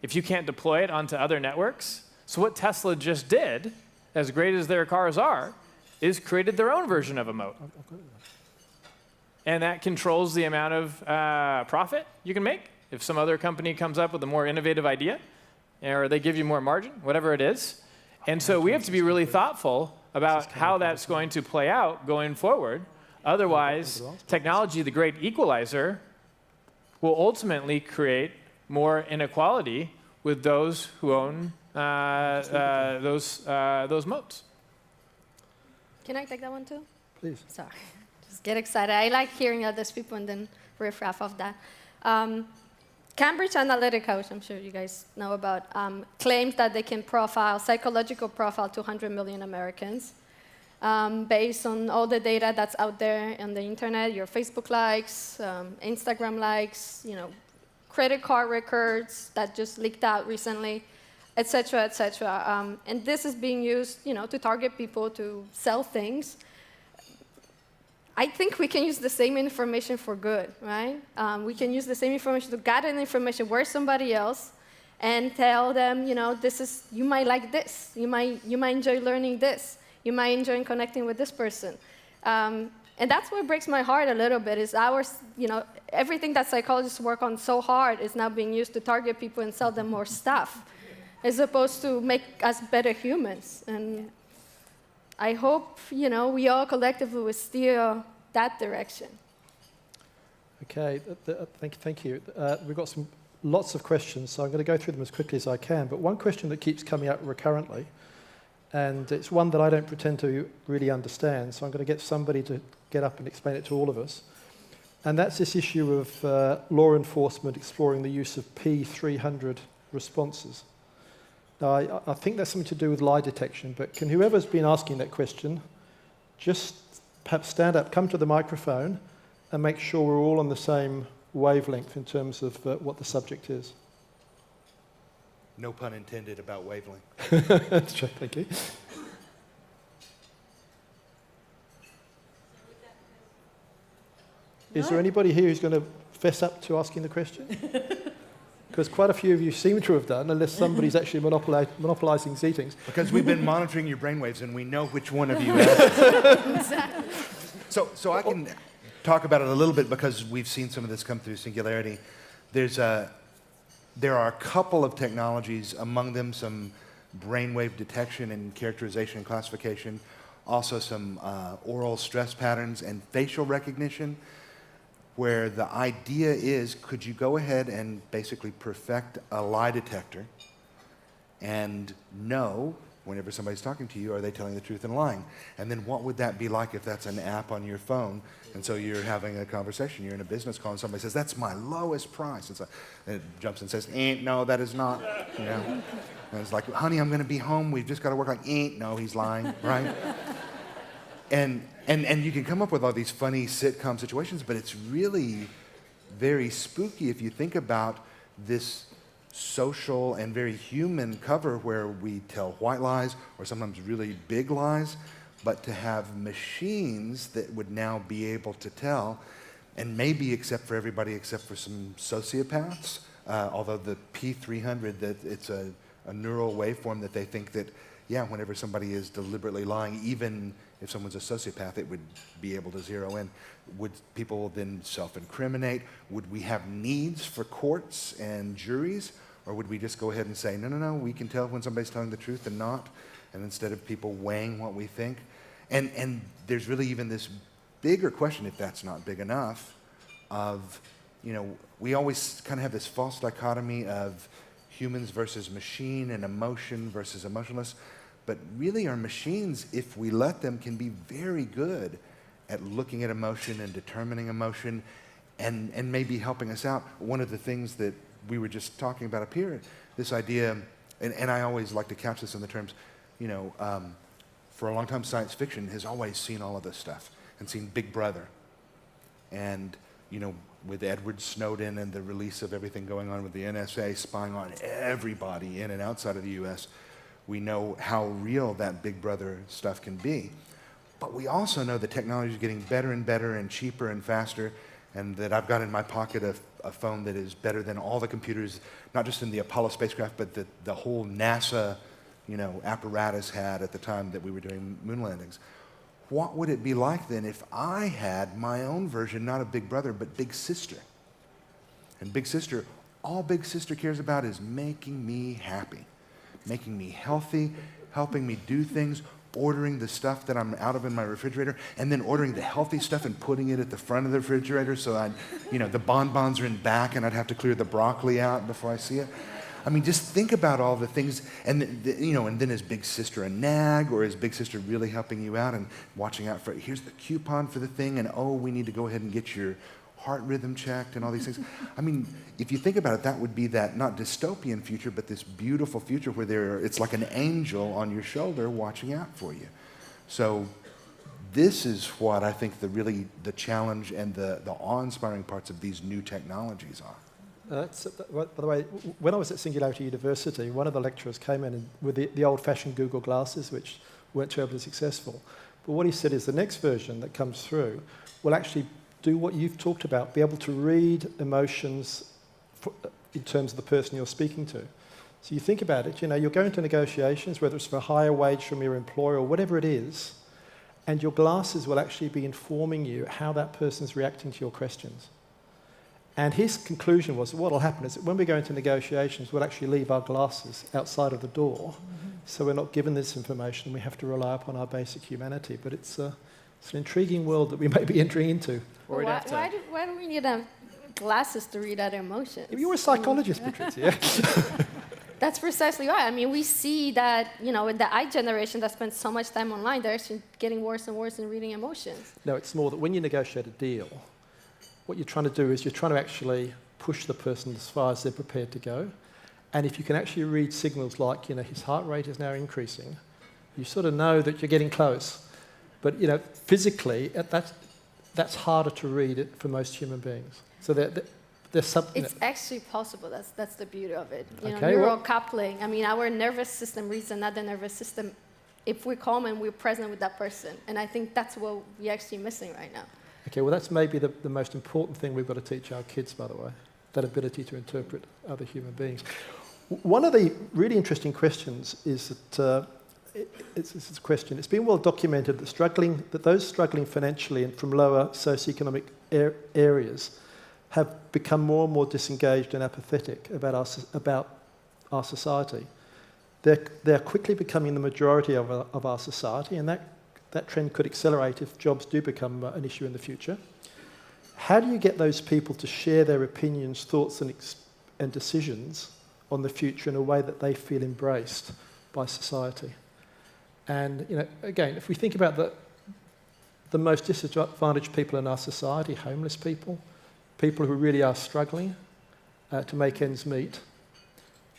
if you can't deploy it onto other networks? So what Tesla just did as great as their cars are, is created their own version of a moat. And that controls the amount of profit you can make. If some other company comes up with a more innovative idea, or they give you more margin, whatever it is. And so we have to be really thoughtful about how that's going to play out going forward. Otherwise, technology, the great equalizer, will ultimately create more inequality with those who own those moats. Can I take that one too? Please. Sorry, just get excited. I like hearing others people and then riff-raff of that. Cambridge Analytica, which I'm sure you guys know about, claims that they can psychological profile 200 million Americans based on all the data that's out there on the internet, your Facebook likes, Instagram likes, credit card records that just leaked out recently, et cetera, et cetera. And this is being used, to target people to sell things. I think we can use the same information for good, right? We can use the same information to gather the information where somebody else and tell them, you might like this. You might enjoy learning this. You might enjoy connecting with this person. And that's what breaks my heart a little bit is everything that psychologists work on so hard is now being used to target people and sell them more stuff, as opposed to make us better humans. And I hope, we all collectively will steer that direction. Okay, thank you. We've got lots of questions, so I'm going to go through them as quickly as I can. But one question that keeps coming up recurrently, and it's one that I don't pretend to really understand, so I'm going to get somebody to get up and explain it to all of us. And that's this issue of law enforcement exploring the use of P300 responses. Now, I think that's something to do with lie detection, but can whoever's been asking that question just perhaps stand up, come to the microphone, and make sure we're all on the same wavelength in terms of what the subject is? No pun intended about wavelength. That's true, thank you. Is there anybody here who's going to fess up to asking the question? Because quite a few of you seem to have done, unless somebody's actually monopolizing seatings. Because we've been monitoring your brainwaves, and we know which one of you has. Exactly. So I can talk about it a little bit because we've seen some of this come through Singularity. There are a couple of technologies, among them some brainwave detection and characterization and classification, also some oral stress patterns and facial recognition, where the idea is, could you go ahead and basically perfect a lie detector and know whenever somebody's talking to you, are they telling the truth and lying? And then what would that be like if that's an app on your phone? And so you're having a conversation, you're in a business call, and somebody says, that's my lowest price. And it jumps and says, no, that is not. And it's like, honey, I'm going to be home. We've just got to work like, no, he's lying, right? And you can come up with all these funny sitcom situations, but it's really very spooky if you think about this social and very human cover where we tell white lies or sometimes really big lies, but to have machines that would now be able to tell, and maybe except for everybody except for some sociopaths, although the P300, that it's a neural waveform that they think that, whenever somebody is deliberately lying, even if someone's a sociopath, it would be able to zero in. Would people then self-incriminate? Would we have needs for courts and juries? Or would we just go ahead and say, no, we can tell when somebody's telling the truth and not, and instead of people weighing what we think? And there's really even this bigger question, if that's not big enough, of, we always kind of have this false dichotomy of humans versus machine and emotion versus emotionless. But really our machines, if we let them, can be very good at looking at emotion and determining emotion and maybe helping us out. One of the things that we were just talking about up here, this idea, and I always like to couch this in the terms, for a long time science fiction has always seen all of this stuff and seen Big Brother. And, with Edward Snowden and the release of everything going on with the NSA spying on everybody in and outside of the US, we know how real that Big Brother stuff can be. But we also know that technology is getting better and better and cheaper and faster, and that I've got in my pocket a phone that is better than all the computers, not just in the Apollo spacecraft, but the whole NASA apparatus had at the time that we were doing moon landings. What would it be like then if I had my own version, not of Big Brother, but Big Sister? And Big Sister, all Big Sister cares about is making me happy, making me healthy, helping me do things, ordering the stuff that I'm out of in my refrigerator, and then ordering the healthy stuff and putting it at the front of the refrigerator so the bonbons are in back and I'd have to clear the broccoli out before I see it. I mean, just think about all the things, and then is Big Sister a nag, or is Big Sister really helping you out and watching out for, here's the coupon for the thing, and oh, we need to go ahead and get your heart rhythm checked and all these things. I mean, if you think about it, that would be that not dystopian future, but this beautiful future where it's like an angel on your shoulder watching out for you. So this is what I think the challenge and the awe-inspiring parts of these new technologies are. By the way, when I was at Singularity University, one of the lecturers came in with the old-fashioned Google glasses, which weren't terribly successful. But what he said is the next version that comes through will actually do what you've talked about, be able to read emotions in terms of the person you're speaking to. So you think about it, you're going to negotiations, whether it's for a higher wage from your employer or whatever it is, and your glasses will actually be informing you how that person's reacting to your questions. And his conclusion was that what will happen is that when we go into negotiations, we'll actually leave our glasses outside of the door, so we're not given this information. We have to rely upon our basic humanity. But it's an intriguing world that we may be entering into. Well, why do we need glasses to read other emotions? You're a psychologist, Patrycja. That's precisely right. I mean, we see that, with the I generation that spends so much time online, they're actually getting worse and worse in reading emotions. No, it's more that when you negotiate a deal, what you're trying to do is you're trying to actually push the person as far as they're prepared to go. And if you can actually read signals like, his heart rate is now increasing, you sort of know that you're getting close. But, physically, that's harder to read for most human beings. So there's something. It's actually possible. That's the beauty of it. Okay, neural coupling. I mean, our nervous system reads another nervous system if we're calm and we're present with that person. And I think that's what we're actually missing right now. Okay, well, that's maybe the most important thing we've got to teach our kids, by the way, that ability to interpret other human beings. One of the really interesting questions is that it's a question. It's been well documented that those struggling financially and from lower socioeconomic areas have become more and more disengaged and apathetic about our society. They're quickly becoming the majority of our society, and that trend could accelerate if jobs do become an issue in the future. How do you get those people to share their opinions, thoughts, and decisions on the future in a way that they feel embraced by society? And again, if we think about the most disadvantaged people in our society, homeless people who really are struggling to make ends meet,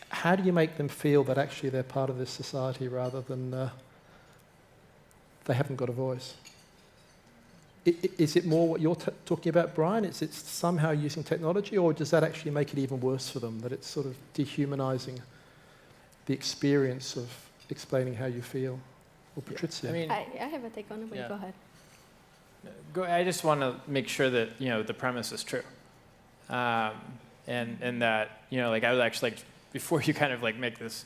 how do you make them feel that actually they're part of this society rather than they haven't got a voice? Is it more what you're talking about, Brian? Is it somehow using technology, or does that actually make it even worse for them, that it's sort of dehumanizing the experience of explaining how you feel? Or Patrycja? I mean, I have a take on it, but yeah. go ahead. I just want to make sure that the premise is true, and that I would actually before you kind of make this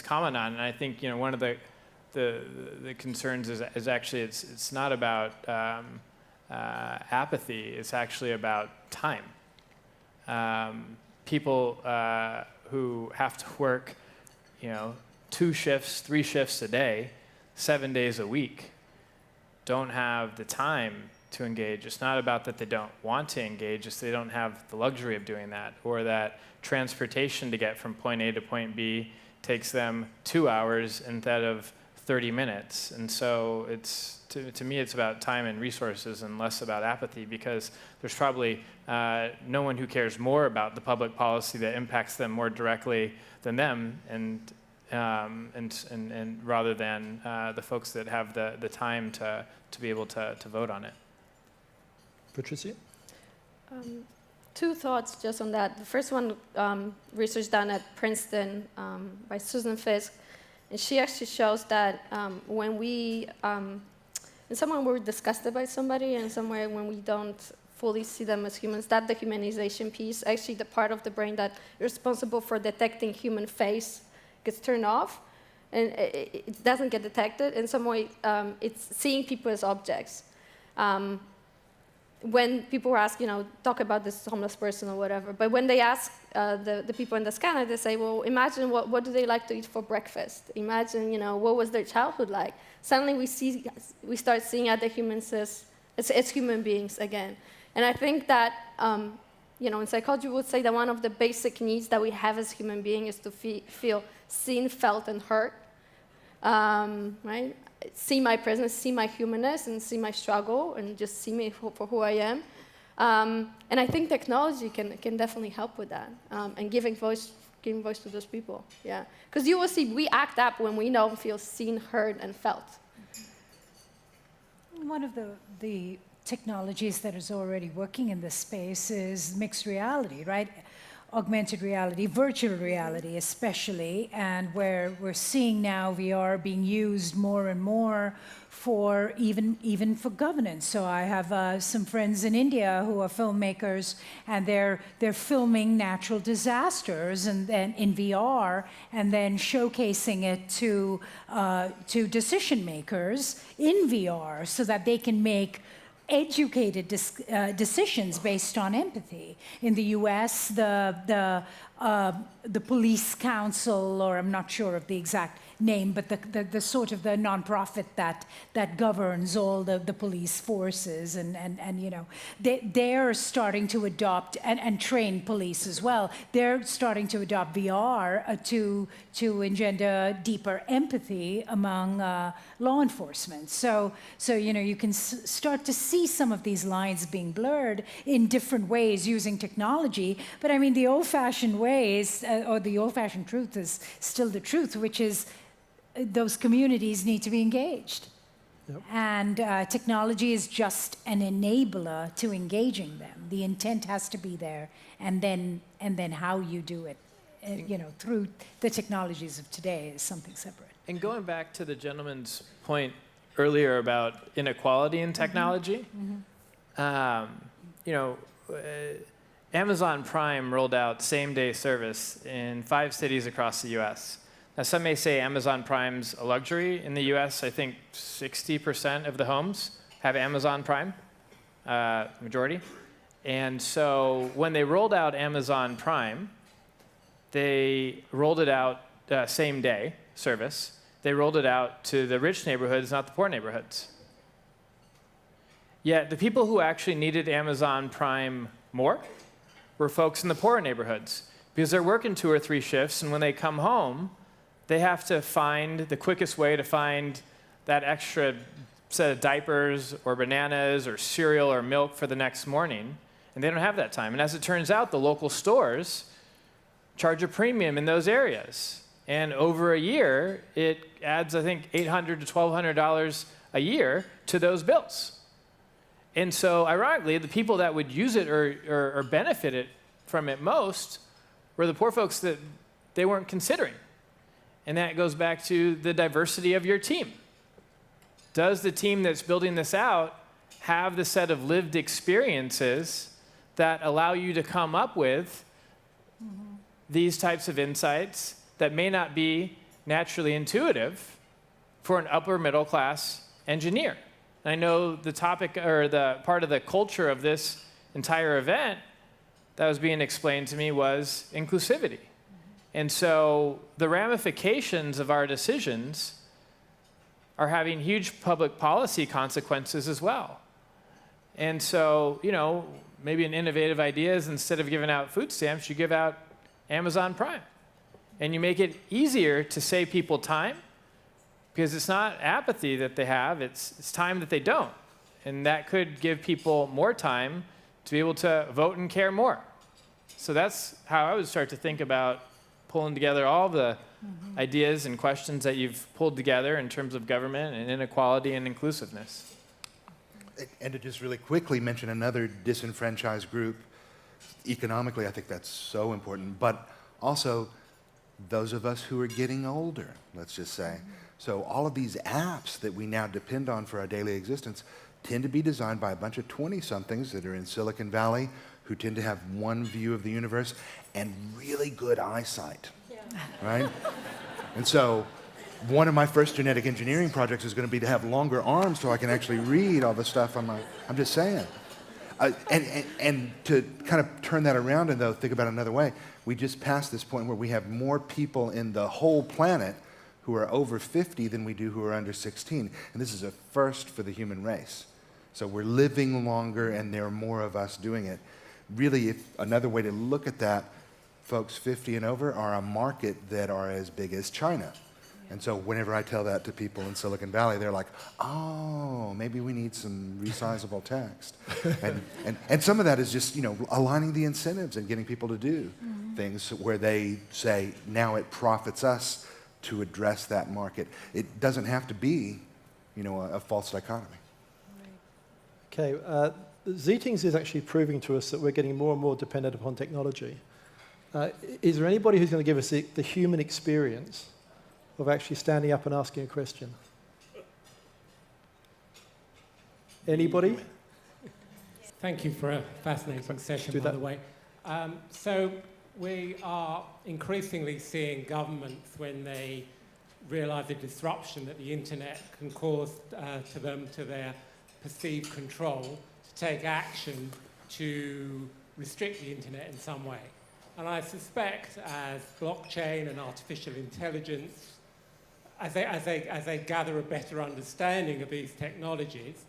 comment on, and I think one of the concerns is actually it's not about apathy. It's actually about time. People who have to work 2 shifts, 3 shifts a day, 7 days a week, don't have the time to engage. It's not about that they don't want to engage, it's they don't have the luxury of doing that, or that transportation to get from point A to point B takes them 2 hours instead of 30 minutes. And so to me, it's about time and resources and less about apathy, because there's probably no one who cares more about the public policy that impacts them more directly than them, and rather than the folks that have the time to be able to vote on it. Patrycja? 2 thoughts just on that. The first one, research done at Princeton by Susan Fisk, and she actually shows that when we're disgusted by somebody, and somewhere when we don't fully see them as humans, that dehumanization piece, actually the part of the brain that is responsible for detecting human face gets turned off. and it doesn't get detected. In some way, it's seeing people as objects. When people ask, talk about this homeless person or whatever, but when they ask the people in the scanner, they say, well, imagine what do they like to eat for breakfast? Imagine, what was their childhood like? Suddenly we start seeing other humans as human beings again. And I think that, in psychology, we would say that one of the basic needs that we have as human beings is to feel seen, felt, and heard, right? See my presence, see my humanness, and see my struggle, and just see me for who I am. And I think technology can definitely help with that, and giving voice to those people, yeah. Because you will see, we act up when we don't feel seen, heard, and felt. One of the technologies that is already working in this space is mixed reality, right? Augmented reality, virtual reality especially, and where we're seeing now VR being used more and more for even for governance. So I have some friends in India who are filmmakers, and they're filming natural disasters and then in VR, and then showcasing it to decision makers in VR so that they can make educated decisions based on empathy. In the U.S., the police council, or I'm not sure of the exact name, but the sort of the nonprofit that governs all the police forces, and they're starting to adopt and train police as well. They're starting to adopt VR to engender deeper empathy among law enforcement. So you can start to see some of these lines being blurred in different ways using technology. But I mean, the old-fashioned ways, or the old-fashioned truth is still the truth, which is those communities need to be engaged. Yep. And technology is just an enabler to engaging them. The intent has to be there, and then how you do it, through the technologies of today is something separate. And going back to the gentleman's point earlier about inequality in technology, Amazon Prime rolled out same-day service in 5 cities across the U.S. Now, some may say Amazon Prime's a luxury. In the US, I think 60% of the homes have Amazon Prime, majority. And so when they rolled out Amazon Prime, they rolled it out same-day service. They rolled it out to the rich neighborhoods, not the poor neighborhoods. Yet the people who actually needed Amazon Prime more were folks in the poorer neighborhoods, because they're working 2 or 3 shifts, and when they come home, they have to find the quickest way to find that extra set of diapers or bananas or cereal or milk for the next morning, and they don't have that time. And as it turns out, the local stores charge a premium in those areas. And over a year, it adds, I think, $800 to $1,200 a year to those bills. And so, ironically, the people that would use it or benefit from it most were the poor folks that they weren't considering. And that goes back to the diversity of your team. Does the team that's building this out have the set of lived experiences that allow you to come up with these types of insights that may not be naturally intuitive for an upper middle class engineer? And I know the topic, or the part of the culture of this entire event that was being explained to me was inclusivity. And so the ramifications of our decisions are having huge public policy consequences as well. And so, maybe an innovative idea is, instead of giving out food stamps, you give out Amazon Prime. And you make it easier to save people time, because it's not apathy that they have, it's time that they don't. And that could give people more time to be able to vote and care more. So that's how I would start to think about pulling together all the ideas and questions that you've pulled together in terms of government and inequality and inclusiveness. And to just really quickly mention another disenfranchised group, economically, I think that's so important, but also those of us who are getting older, let's just say. So all of these apps that we now depend on for our daily existence tend to be designed by a bunch of 20-somethings that are in Silicon Valley, who tend to have one view of the universe and really good eyesight, right? And so one of my first genetic engineering projects is going to be to have longer arms so I can actually read all the stuff on my, I'm just saying. And to kind of turn that around and though think about it another way, we just passed this point where we have more people in the whole planet who are over 50 than we do who are under 16. And this is a first for the human race. So we're living longer and there are more of us doing it. Really, if another way to look at that, folks 50 and over are a market that are as big as China. And so whenever I tell that to people in Silicon Valley, they're like, oh, maybe we need some resizable text. and some of that is just, aligning the incentives and getting people to do things where they say, now it profits us to address that market. It doesn't have to be, a false dichotomy. Okay, Zeetings is actually proving to us that we're getting more and more dependent upon technology. Is there anybody who's going to give us the human experience of actually standing up and asking a question? Anybody? Thank you for a fascinating session, by the way. So we are increasingly seeing governments, when they realize the disruption that the internet can cause to them, to their perceived control, to take action to restrict the internet in some way. And I suspect as blockchain and artificial intelligence, as they gather a better understanding of these technologies,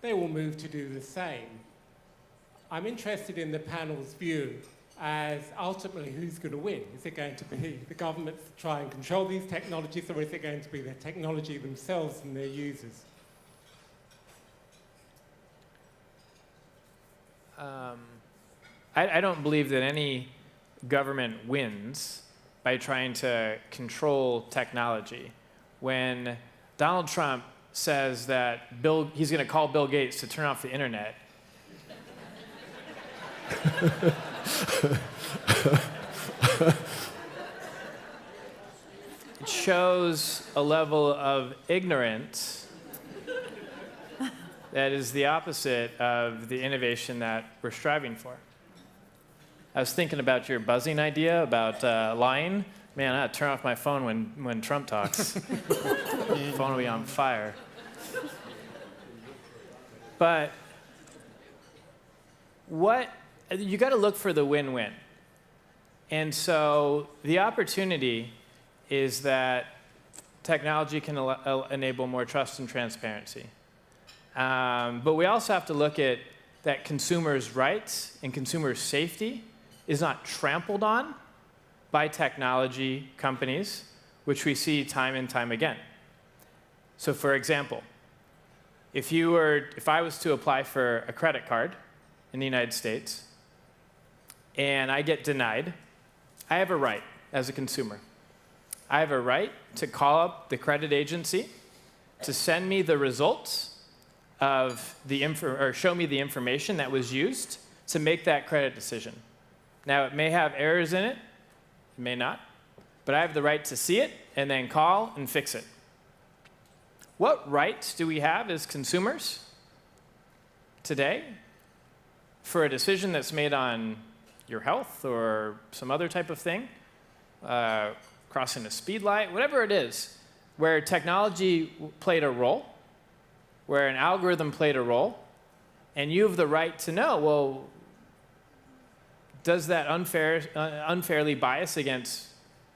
they will move to do the same. I'm interested in the panel's view as ultimately who's going to win. Is it going to be the governments that try and control these technologies, or is it going to be the technology themselves and their users? I don't believe that any government wins by trying to control technology. When Donald Trump says that he's going to call Bill Gates to turn off the internet, it shows a level of ignorance that is the opposite of the innovation that we're striving for. I was thinking about your buzzing idea about lying. Man, I'd turn off my phone when Trump talks. The phone will be on fire. But you got to look for the win-win. And so the opportunity is that technology can enable more trust and transparency. But we also have to look at that consumers' rights and consumers' safety is not trampled on by technology companies, which we see time and time again. So for example, if I was to apply for a credit card in the United States and I get denied, I have a right as a consumer. I have a right to call up the credit agency to send me the results of or show me the information that was used to make that credit decision. Now, it may have errors in it, it may not, but I have the right to see it and then call and fix it. What rights do we have as consumers today for a decision that's made on your health or some other type of thing, crossing a speed light, whatever it is, where technology played a role, where an algorithm played a role, and you have the right to know, well, does that unfairly bias against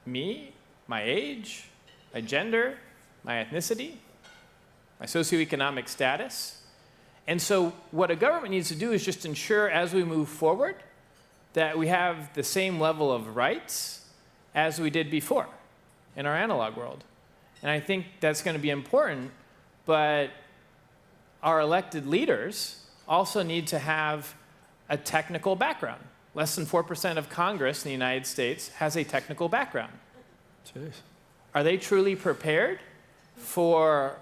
me, my age, my gender, my ethnicity, my socioeconomic status? And so what a government needs to do is just ensure as we move forward that we have the same level of rights as we did before in our analog world. And I think that's going to be important, but our elected leaders also need to have a technical background. Less than 4% of Congress in the United States has a technical background. Jeez. Are they truly prepared for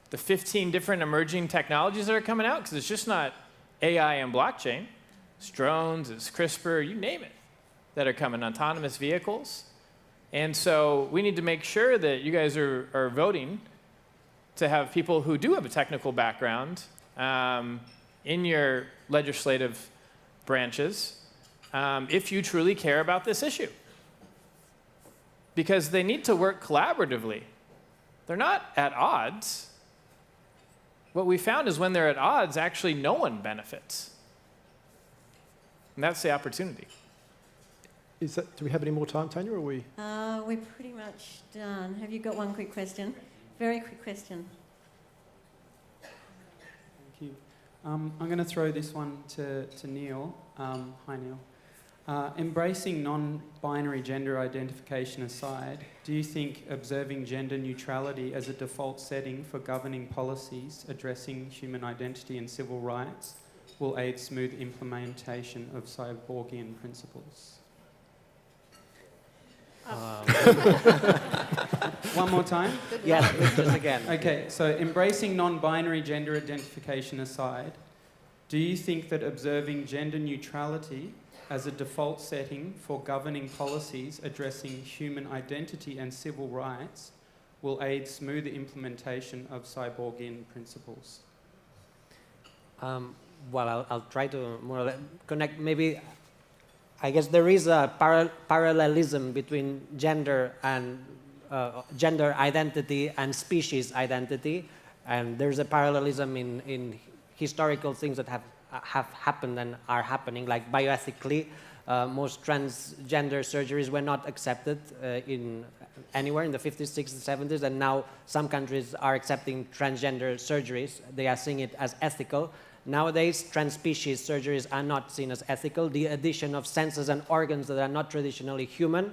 the 15 different emerging technologies that are coming out? Because it's just not AI and blockchain. It's drones, it's CRISPR, you name it, that are coming, autonomous vehicles. And so we need to make sure that you guys are voting to have people who do have a technical background in your legislative branches if you truly care about this issue. Because they need to work collaboratively. they're not at odds. What we found is when they're at odds, actually no one benefits. And that's the opportunity. Do we have any more time, Tanya, or are we? We're pretty much done. Have you got one quick question? Very quick question. Thank you. I'm going to throw this one to Neil. Hi, Neil. Embracing non-binary gender identification aside, do you think observing gender neutrality as a default setting for governing policies addressing human identity and civil rights will aid smooth implementation of Cyborgian principles? One more time? Yes, just again. Okay, so embracing non-binary gender identification aside, do you think that observing gender neutrality as a default setting for governing policies addressing human identity and civil rights will aid smoother implementation of Cyborgian principles? Well, I'll try to more or less connect. Maybe, I guess there is a parallelism between gender and gender identity and species identity, and there's a parallelism in historical things that have happened and are happening, like bioethically. Most transgender surgeries were not accepted anywhere in the 50s, 60s, 70s, and now some countries are accepting transgender surgeries. They are seeing it as ethical. Nowadays, trans-species surgeries are not seen as ethical. The addition of senses and organs that are not traditionally human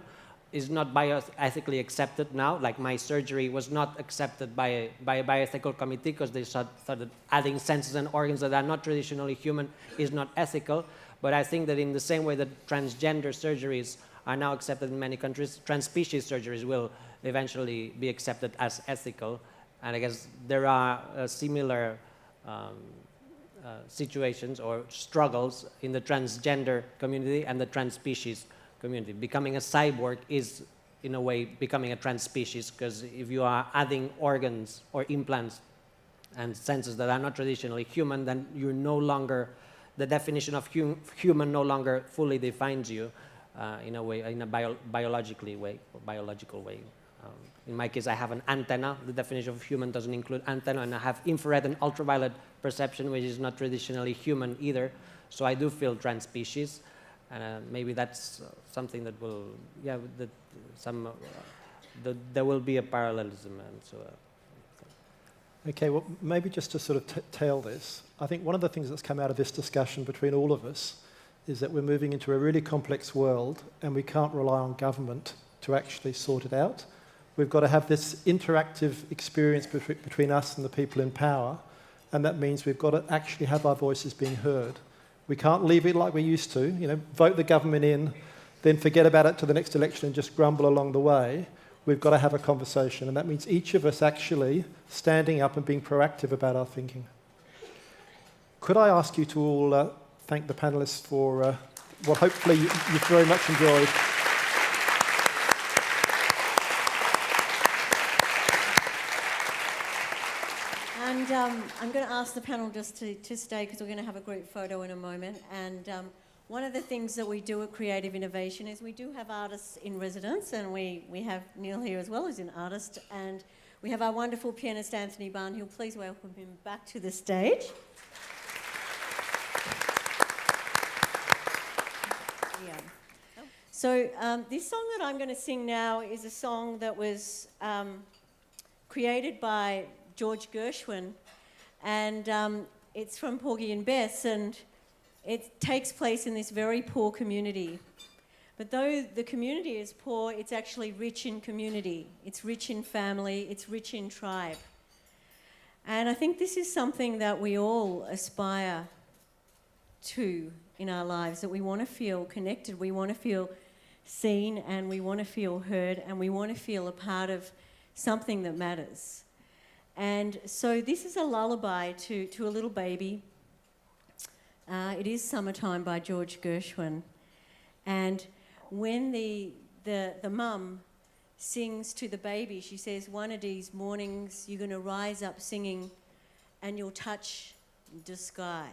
is not bioethically accepted now. Like my surgery was not accepted by a bioethical committee because they started adding senses and organs that are not traditionally human is not ethical. But I think that in the same way that transgender surgeries are now accepted in many countries, trans-species surgeries will eventually be accepted as ethical. And I guess there are similar situations or struggles in the transgender community and the trans-species community. Becoming a cyborg is, in a way, becoming a trans-species, because if you are adding organs or implants and senses that are not traditionally human, then you're no longer, the definition of human no longer fully defines you in a way, in a biological way. In my case, I have an antenna. The definition of human doesn't include antenna, and I have infrared and ultraviolet perception, which is not traditionally human either. So I do feel trans-species, and maybe that's something that will, there will be a parallelism, and so. Okay, well, maybe just to sort of tail this, I think one of the things that's come out of this discussion between all of us is that we're moving into a really complex world, and we can't rely on government to actually sort it out. We've got to have this interactive experience between us and the people in power, and that means we've got to actually have our voices being heard. We can't leave it like we used to, vote the government in, then forget about it to the next election and just grumble along the way. We've got to have a conversation, and that means each of us actually standing up and being proactive about our thinking. Could I ask you to all thank the panellists for what hopefully you've very much enjoyed. And I'm going to ask the panel just to stay, because we're going to have a group photo in a moment. And one of the things that we do at Creative Innovation is we do have artists in residence, and we have Neil here as well, who's an artist, and we have our wonderful pianist Anthony Barnhill. Please welcome him back to the stage. Yeah. So this song that I'm going to sing now is a song that was created by George Gershwin, and it's from Porgy and Bess, and it takes place in this very poor community. But though the community is poor, it's actually rich in community. It's rich in family. It's rich in tribe. And I think this is something that we all aspire to in our lives, that we want to feel connected, we want to feel seen, and we want to feel heard, and we want to feel a part of something that matters. And so this is a lullaby to a little baby. It is Summertime by George Gershwin. And when the mum sings to the baby, she says, one of these mornings you're going to rise up singing and you'll touch the sky.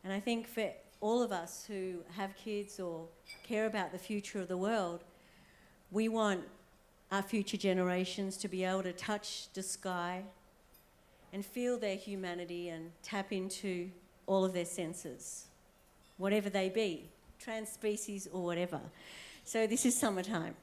And I think for all of us who have kids or care about the future of the world, we want our future generations to be able to touch the sky and feel their humanity and tap into all of their senses, whatever they be, trans species or whatever. So this is Summertime.